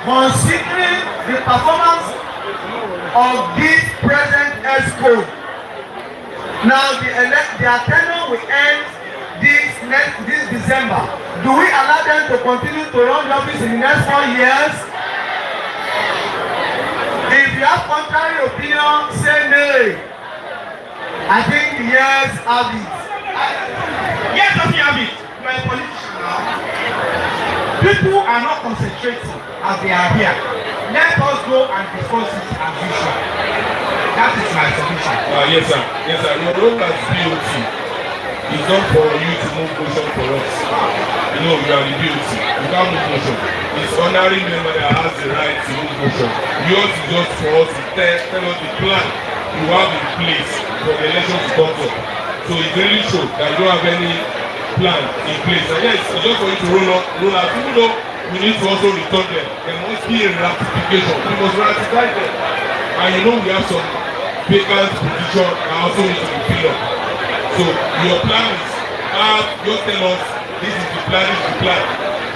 considering the performance of this present ESCO, now their tenure will end this December. Do we allow them to continue to run the office in the next 4 years? If you have contrary opinion, say nay. I think the years have it. Yes, doesn't have it. You are a politician now. People are not concentrating as they are here. Let us go and discuss it as usual. That is my solution. Yes, sir. Yes, sir. Your role as BOT is not for you to move motion for us. You know, you are the BOT. You can't move motion. It's honoring member that has the right to move motion. Yours is just for us to tell us the plan you have in place for the election to come up. So it really shows that you don't have any plan in place. And yes, it's just for you to roll out. Even though we need to also return them, there must be a ratification. We must ratify them. And you know we have some vacant position that also need to be filled up. So your plan is, just tell us, this is the plan, this is the plan.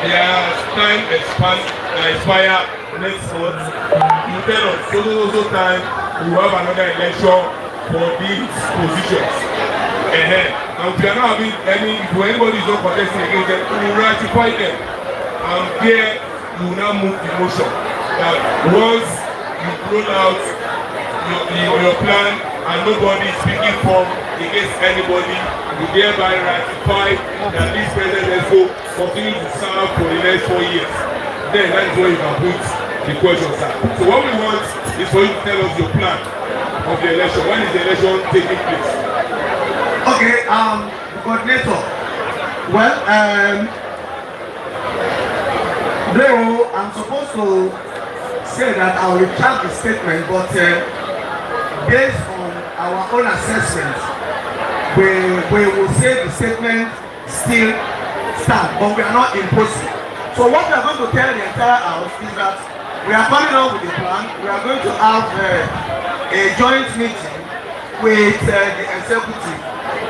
There's time expire next month. You tell us, so time, we will have another election for these positions. And if you are not having if anybody is not contesting against them, we will ratify them. And there, you will now move the motion. That once you roll out your plan and nobody is speaking for against anybody, you thereby ratify that this president will continue to serve for the next 4 years. Then that is where you can put the questions out. So what we want is for you to tell us your plan of the election. When is the election taking place? Okay, coordinator. Well, though I'm supposed to say that I will retract the statement, but based on our own assessment, we will say the statement still stands, but we are not imposing. So what we are going to tell the entire house is that we are coming up with a plan. We are going to have a joint meeting with the executive,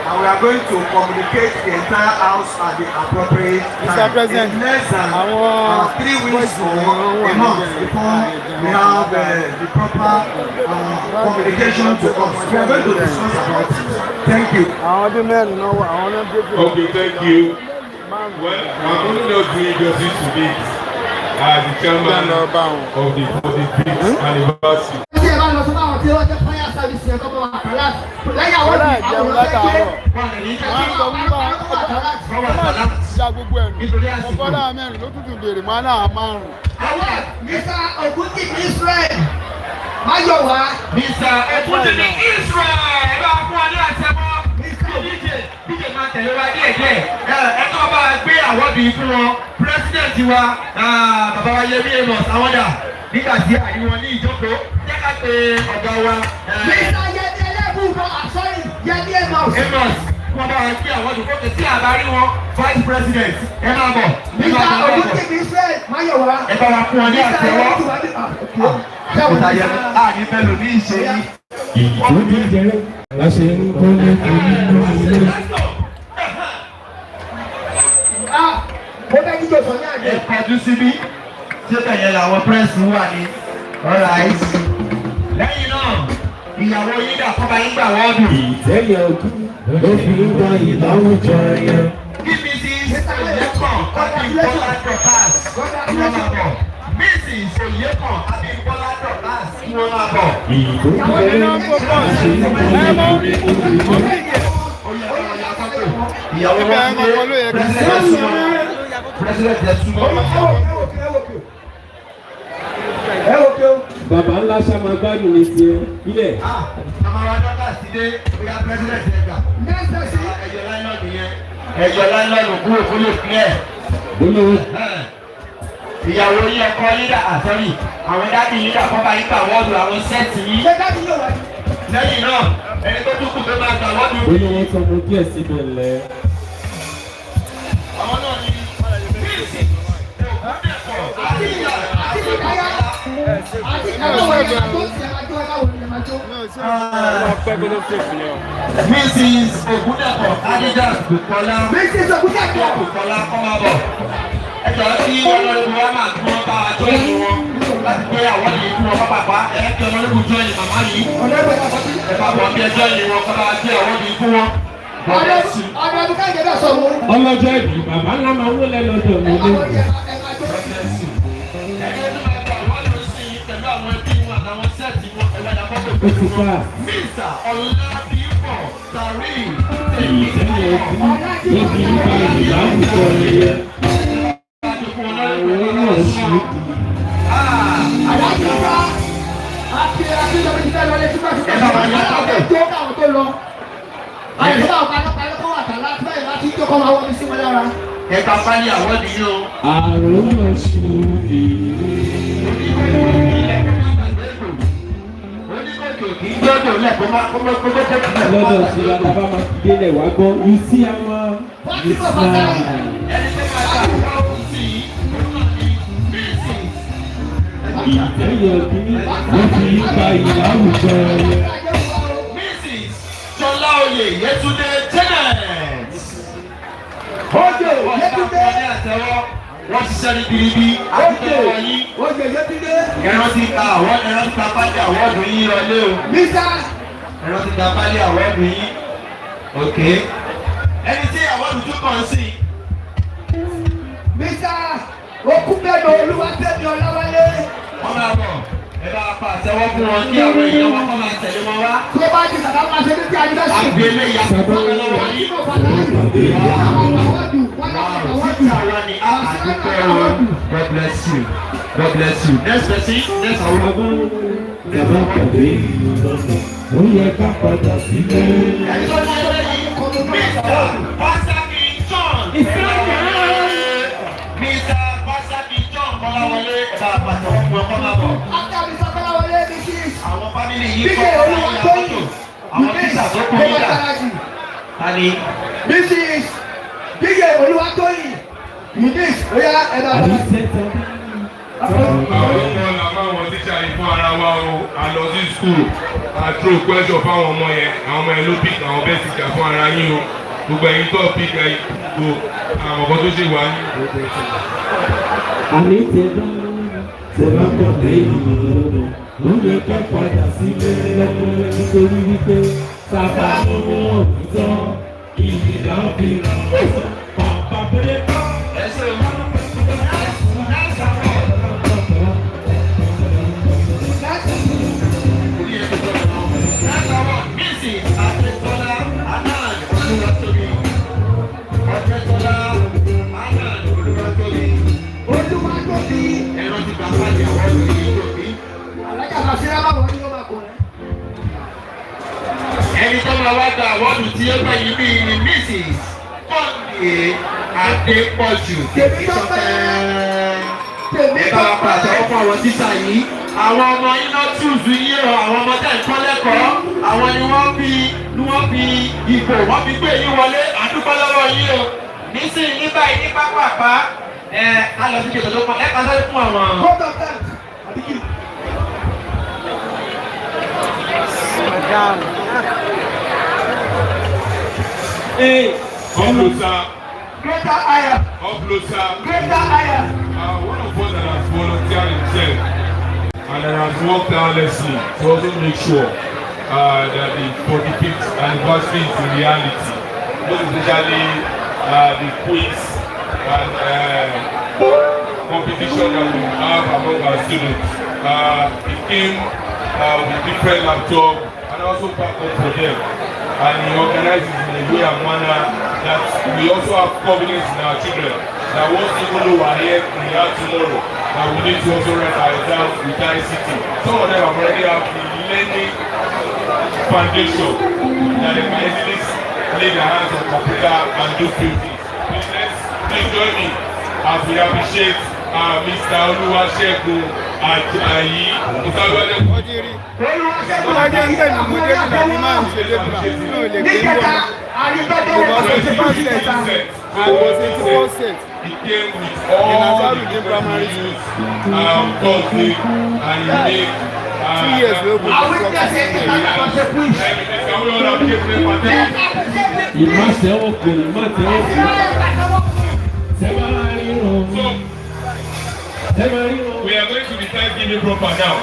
and we are going to communicate the entire house at the appropriate time. Mr. President, in less than 3 weeks or a month before we have the proper communication to us. We are going to discuss about it. Thank you. Okay, thank you. Well, I'm only not doing justice to this as the chairman of the 45th anniversary. President wa bàbá wa Yemi Amos àwọn dà nígbà tí àríwọ̀n ní ìjókòó jẹ́ ká pé ọ̀gá wa. Mr. Yemi Elébùbọ̀ àsọ́rí Yemi Amos. Wọ́n bá wa kí àwọn olùkókè tí àbá rí wọn vice president ẹ máa bọ̀. Mr. Ogunjimi Israel Mayowa. Ẹ bá wa fún wọn ní àtẹ́wọ́. Mr. Yemi àní bẹ́ẹ̀ ló ní ìṣe yìí. Ìtọ́jú jẹ́ láṣẹ ń kọ́ lẹ́kọ̀ọ́ nínú ilé. Mo fẹ́ kí jòsàn ní àjẹ́ ìkọjú síbí tí ó tẹ̀yẹ làwọn pírẹ́sì wà ní alright. Lẹ́yìn náà, ìyàwó yín dà kọ́ bá yín gbà wọ́ọ̀dù. Ìtẹ́yẹ ojú ló fi ń gba ìláwùjọ yẹn. BBC Ìyẹ́kàn Abímbọ́lá Dorcas kí wọ́n máa bọ̀. Miss Ìyẹ́kàn Abímbọ́lá Dorcas kí wọ́n máa bọ̀. Ìtọ́jú jẹ́ láṣẹ ń kọ́ lẹ́kọ̀ọ́ nínú ilé. Ìyàwó wọn ti dé president yẹn súnmọ́. Ẹ wò kí o. Bàbá ńlá ṣàmà gbádùn ní tiẹ̀ ilẹ̀. Àmàlà dọ́là sí dé bóyá president yẹn gbà. Ẹ̀yọ̀ láìlọ́ọ̀dù yẹn. Ẹ̀yọ̀ láìlọ́ọ̀dù kúrò kó lè fi ẹ̀. Olówó. Ìyàwó yín ọkọ yídà àsọ́rí. Àwọn dábì yídà kọ́ bá yín gbà wọ́ọ̀dù àwọn sẹ́ẹ̀tì yín. Lẹ́yìn náà, ẹni tó dúkù tó máa gbà wọ́ọ̀dù. Olówó tọmọ díẹ̀ síbẹ̀ lẹ́. Àwọn náà ní Mrs. Ogundapo Adidas Bukola. Mrs. Ogundapo Bukola kọ́mábọ̀. Ẹ jọ kí ọlọ́run wa máa tún wọn bá wa jọ ìlú wọn láti pé àwọn yìí fún wọn pápá ẹ kí ọlọ́run jọ ìlú màmá yìí. Ẹ bá bọ̀ bí ẹjọ́ ìlú wọn kọ́ bá wa gbé àwọn yìí fún wọn. Ọlọ́jọ́ ìbí bàbá ńlá máa ń wọlé lọ́dọ̀ mi lé. Ó ti ká. Èyí tẹ́lẹ̀ ẹbí lóbi nípa ìlànà ẹ̀yẹ. Àwọn náà ṣe é. Ẹ̀ka pálí àwọn ìdí yóò. Àrùn náà ṣe é. Lọ́dọ̀ sí la bá máa fi délẹ̀ wá gbọ́ ìsí àwọn ìtẹ́yọ̀ kìíní wọ́n fi ń gba ìlà àwùjọ ẹ̀yẹ. Mrs. Jọlá Oyè Yétúndé Janet. Oye Yétúndé. Wọ́n ṣiṣẹ́ ní biribi àti ọ̀rọ̀ yín. Oye Yétúndé. Ẹran ti ta pálí àwọ̀dù yín lọlé o. Ẹran ti ta pálí àwọ̀dù yín. Ok. Ẹni tí àwọ̀dù tún kàn sí. Okúnbẹ́nu Olúwatẹ́mi Ọláwálé. Wọ́n máa bọ̀. Ẹ bá pa àtẹ́wọ́ fún wọn kí àwọn èèyàn wọn kọ́ máa tẹ̀lé wọn wá. Tó bá di sàdá máa ṣe ní ti àjọ sí. Àgbélé ìyàtọ̀ fún ọlọ́wọ́ yìí. God bless you. God bless you. Next person. Next one. Ìjọba pàdé ìlú lọ́nà, ó yẹ ká padà sílé. Ẹni tó máa ń lẹ́yìn Mr. Pásítọ̀ John. Mr. Pásítọ̀ John Kọ́láwọlé ẹ̀ka àpàtàn ọ̀pọ̀ ọkọ̀ máa bọ̀. Àwọn fámìlì yìí kọ́ Olúwatóyìn. Àwọn tíṣà tó kún nígbà. Tani. Mrs. Bíyè Olúwatóyìn. Eunice oya ẹ̀dá ọ̀la. Àwọn ọmọ làwọn tíṣà yìí fún ara wa o, a lọ sí skul, a tró kwẹ́sọ̀ fáwọn ọmọ yẹn, àwọn ọmọ yẹn ló pick àwọn bẹ́ẹ̀ tíṣà fún ara yín o. Gbogbo ẹ̀yin tó pick ẹ̀yin gbogbo àwọn ọ̀gọ́ tó ṣe wà ní. Àní tẹ bá pọ̀ dé ìlú lọ́nà, ó yẹ ká padà sílé lọ́pọ̀lọpọ̀ nítorí wípé sábà owó òtítọ́ ìdílé ọ̀bìnrin pàpà péré pa. Ẹni tó máa wá gba àwọ́dù tí ó gbẹ̀yìn bí ni Mrs. Kọ́ńdé Adépọ̀jù. Ẹ bá wa pàṣẹ fún àwọn tíṣà yìí. Àwọn ọmọ iná túùsù yìí o, àwọn ọmọ tẹ̀ ń kọ́ lẹ́kọ̀ọ́. Àwọn ni wọ́n fi ìbò wọ́n fi gbé yín wọlé. Àdúgbò lọ́wọ́ yín o. Nísìnyí ní báyìí ní pápá a lọ sí ìjọba tó pọ̀ ẹ kàn sáré fún àwọn. Officer. Greater higher. Officer. Greater higher. One of us that has volunteered himself and that has worked tirelessly to also make sure that the 45th anniversary is a reality. Most especially the quiz and competition that we have among our students. It came with different laptops and also backup for them. And he organizes in a way and manner that we also have confidence in our children. That once even though we're here, we have tomorrow, that we need to also write our exams with ICT. Some of them have already have the learning foundation that they can easily lay their hands on computer and do few things. Please join me as we appreciate Mr. Oluwasegun Ajayi. He came with all the primary schools, Thursday, and he made 2 years ago. We are going to be thanking proper now.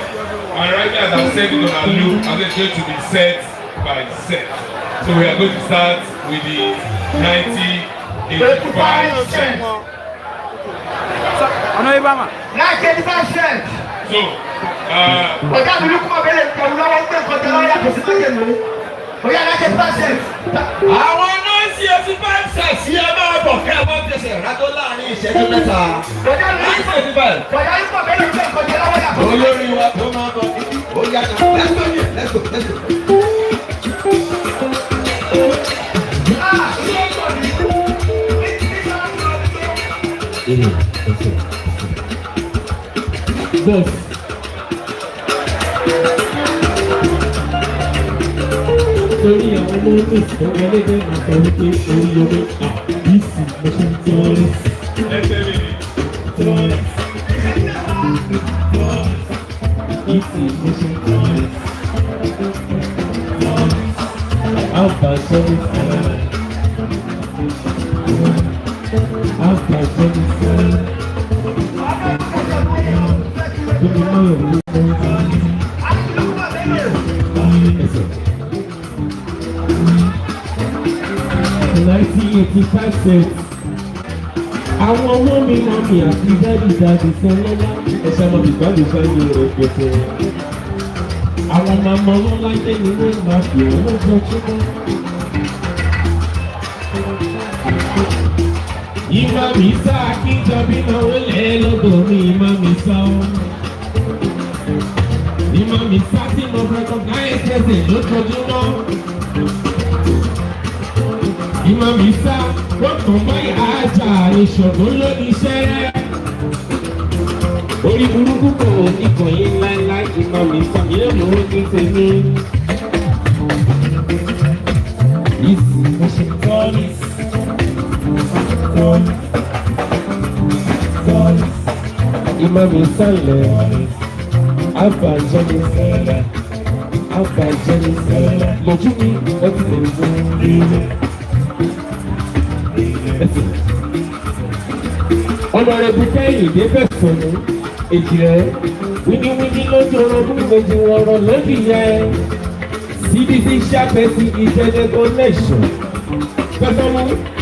And right now, as I'm saying it on our loop, I'm going to be set by set. So we are going to start with the 1985 set. 1985 set. So, ọ̀gá mi ló kún abẹ́lẹ̀ ìkàwé lọ́wọ́ ń gbé nǹkan jẹ lọ́wọ́ yàtọ̀ sí májè mú. Ọ̀yá 1985 set. Àwọn nọ́ọ̀sì 85 set sí ẹ máa bọ̀ kí ẹ bá tẹ̀sẹ̀ rádó láàrin ìṣẹ́jú mẹ́ta. Ọ̀gá mi ló kún abẹ́lẹ̀ ìgbé nǹkan jẹ lọ́wọ́ yàtọ̀. Olórí wa tó máa bọ̀ níbi ó yàtọ̀. Let's go. Boss. Torí àwọn ọmọ ní ìsọ̀rọ̀lẹ́gbẹ̀ máa sọ wípé orí omi àbísì mo ṣe ń tọ́rí. Ìsì mo ṣe ń tọ́rí. Àbàṣọ ní sẹ́lẹ̀. Àbàṣọ ní sẹ́lẹ̀. Àwọn ọmọ mi máa mi àti dáàdì sọ lọ́lá ẹ̀ṣẹ̀ máa bí báyìí báyìí rẹ̀ pẹ̀tẹ̀. Àwọn màmá ọlọ́lá jẹ́ ní wọ́n máa fi ọwọ́ jọ ṣẹ́gbọ́n. Ìmá mi sá akíjọbí náà wọlé lọ́dọ̀ mi ìmá mi sá ọ́. Ìmá mi sá tí mo fẹ́kọ̀ gáyẹ̀sẹ̀sẹ̀ lójoojúmọ́. Ìmá mi sá wọ́n kàn báyìí àjà ìṣọ̀gbọ́n lónìí ṣẹ́rẹ́. Orí burúkú kan ò ní kàn yín láíláí ìmá mi sá mi lẹ́nu ó ní tèmi. Ìsì mo ṣe tọ́lí. Imam Saleh, Abba Jenny Saleh, Abba Jenny Saleh. Lójú mi, ó ti lè fún mi. Honorable Kẹ́hìndé Bẹ̀sùn Èjìrẹ́, wíníwíní lójú orogún méjì wọ̀rọ̀ lójú yẹn. Citizenship Ìjẹ́jẹ́ Connection.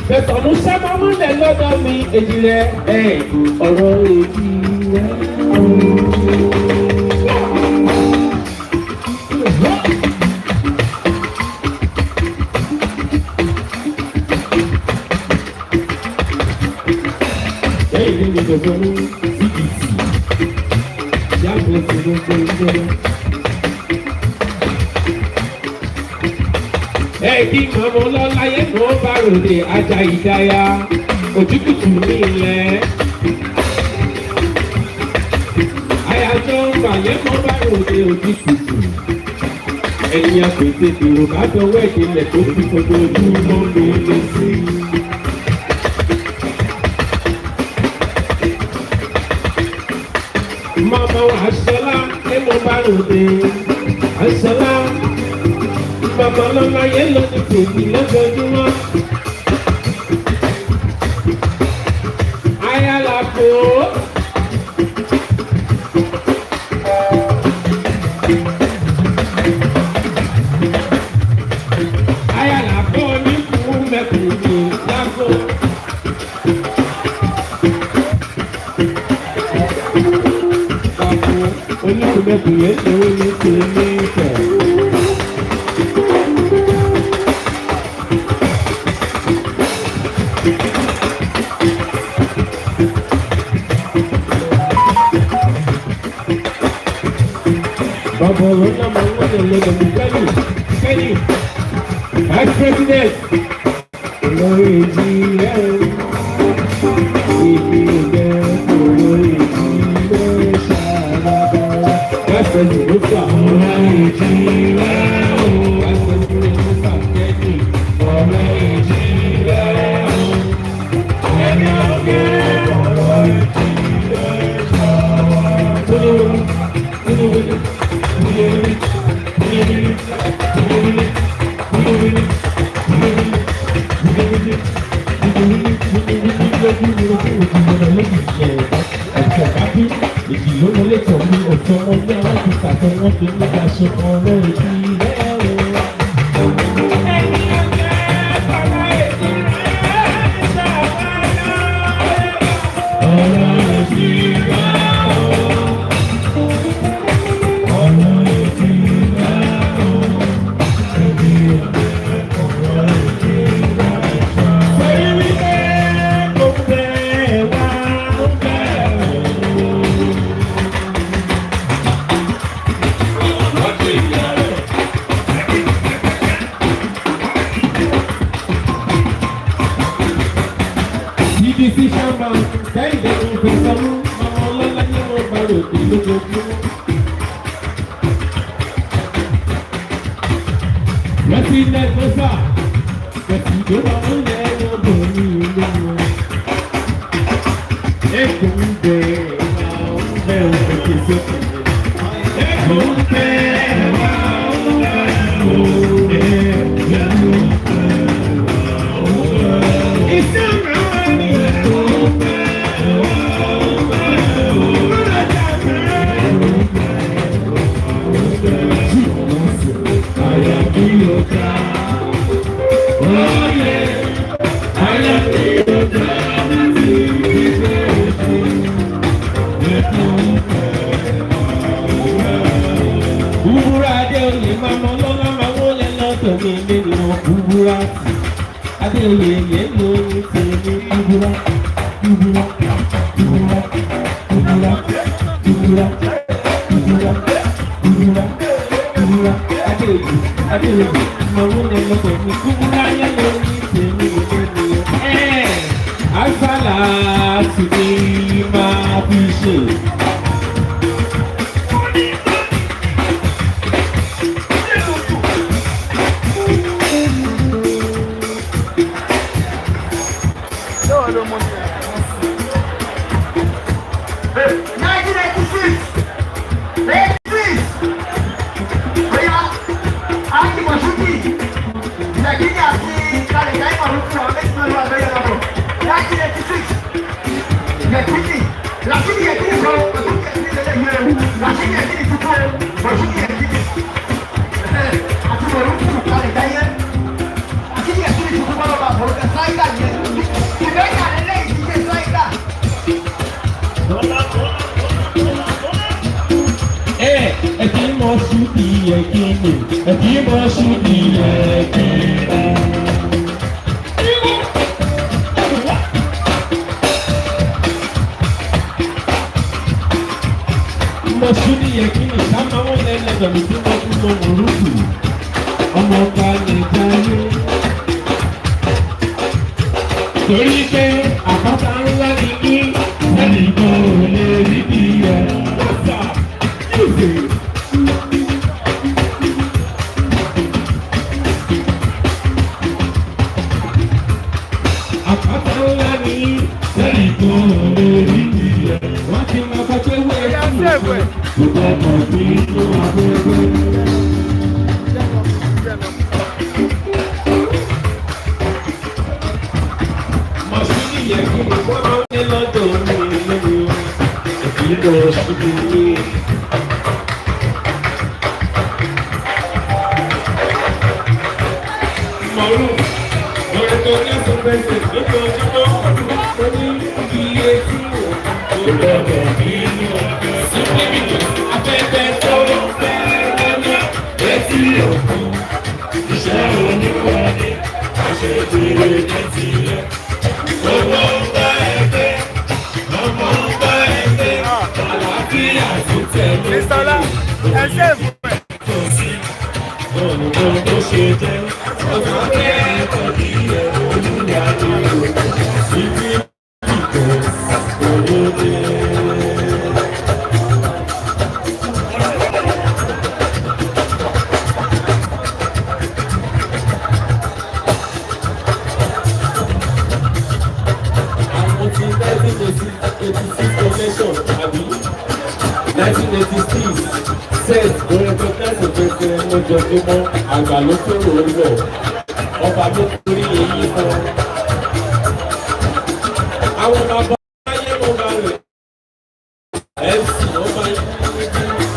Bẹ̀sọ̀mú sábà múlẹ̀ lọ́dọ̀ mi Èjìrẹ́ ọ̀rọ̀ Èjìrẹ́. Ẹ̀yìn ní ìdọ̀gbọ̀n CBC yàgò sí gbogbo ìjọba. Kí mọ̀mọ́ lọ́láyé kó bá ròde ajá ìdáyà ojúkùtù ní ilẹ̀. Àyájọ́ ń bàyẹ́ kó bá ròde ojúkùtù. Ẹ̀yin àpèsè dèrò bá dọwọ́ ìdílé tó fi gbogbo ojúmọ́ ló lé sí. Màmá Àṣọlá ní mo bá ròde Àṣọlá. Bàbá lọ́la yẹn lọ ní tèmi lọ́jọ́júmọ́. Ayálàpò. Ayálàpò ní fún mẹ́kùnrin lágbo. Bàbá oníkùnmẹ́kùn yẹn ṣe wọ́n ní tèmi fẹ̀. Bàbá ọ̀rọ̀ náà máa ń wọ́n lọ́dọ̀ mi Kenny Vice President olórí Èjìrẹ́ ìbí ìgbẹ́ olórí Èjìrẹ́ ṣàlàbàrà Vice President ló fà olórí Èjìrẹ́ Vice President ló fà Kenny olórí Èjìrẹ́ ẹni ọ̀gẹ́ olórí Èjìrẹ́ ṣàlàbàrà. ọmọ ilé wọn ti sàtọ̀ wọn fi ní aṣọ kan lọ́rùn sí lẹ́rù. Ẹni ọjọ́ bàbá èdè rẹ̀ ṣàwárọ̀. Ọ̀rọ̀ èdè wá o. Ọ̀rọ̀ èdè wá o. Ẹni ọ̀rọ̀ èdè wá o. Sẹ́yìn wípé kò bẹ́ẹ̀ wá ó bẹ́ẹ̀ o. Decision bank, kẹ́hìndé tó fẹ́ sọ́mú, ọmọ ọlọ́lá ní wọ́n bá rògbò lójoojúmọ́. President Musa, Presido Mamule lọ́dọ̀ ní ilé wọn. Èkó ń bẹ wá ń bẹ òkè sókè. Èkó ń bẹ wá ń bẹ òkè sókè. Ìsọ̀rọ̀ wọn ni èkó ń bẹ wá ń bẹ òkè. Àyà kí ló dá? Oyè àyà kí ló dá? Ti ìgbé òkè. Èkó ń bẹ wá. Búburú Adéoyè máa mọ lọ́lá máa wọlé lọ́dọ̀ mi nínú búburú àti Adéoyè yẹn ló ní tèmi búburú búburú búburú búburú búburú búburú búburú búburú Adéoyè máa wọlé lọ́dọ̀ mi búburú ayé ló ní tèmi nínú àṣàlà sì ni máa fi ṣe. Torí pé àpáta ńlá ni ní ẹnìkan ò lè rí bí ẹ lọ́sà yóò. Àpáta ńlá ni ẹnìkan ò lè rí bí ẹ. Wọ́n ti máa bá pé wẹ́ẹ́ fún ìfẹ́ tó bá mọ̀ sí inú abẹ́rẹ́. Àgbà ló kúrò lọ, ọba ló kúrò èyí kan. Àwọn bàbá ayé wọn bá rẹ̀, ẹ̀sìn ọba yìí.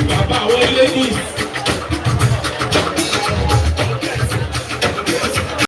Bàbá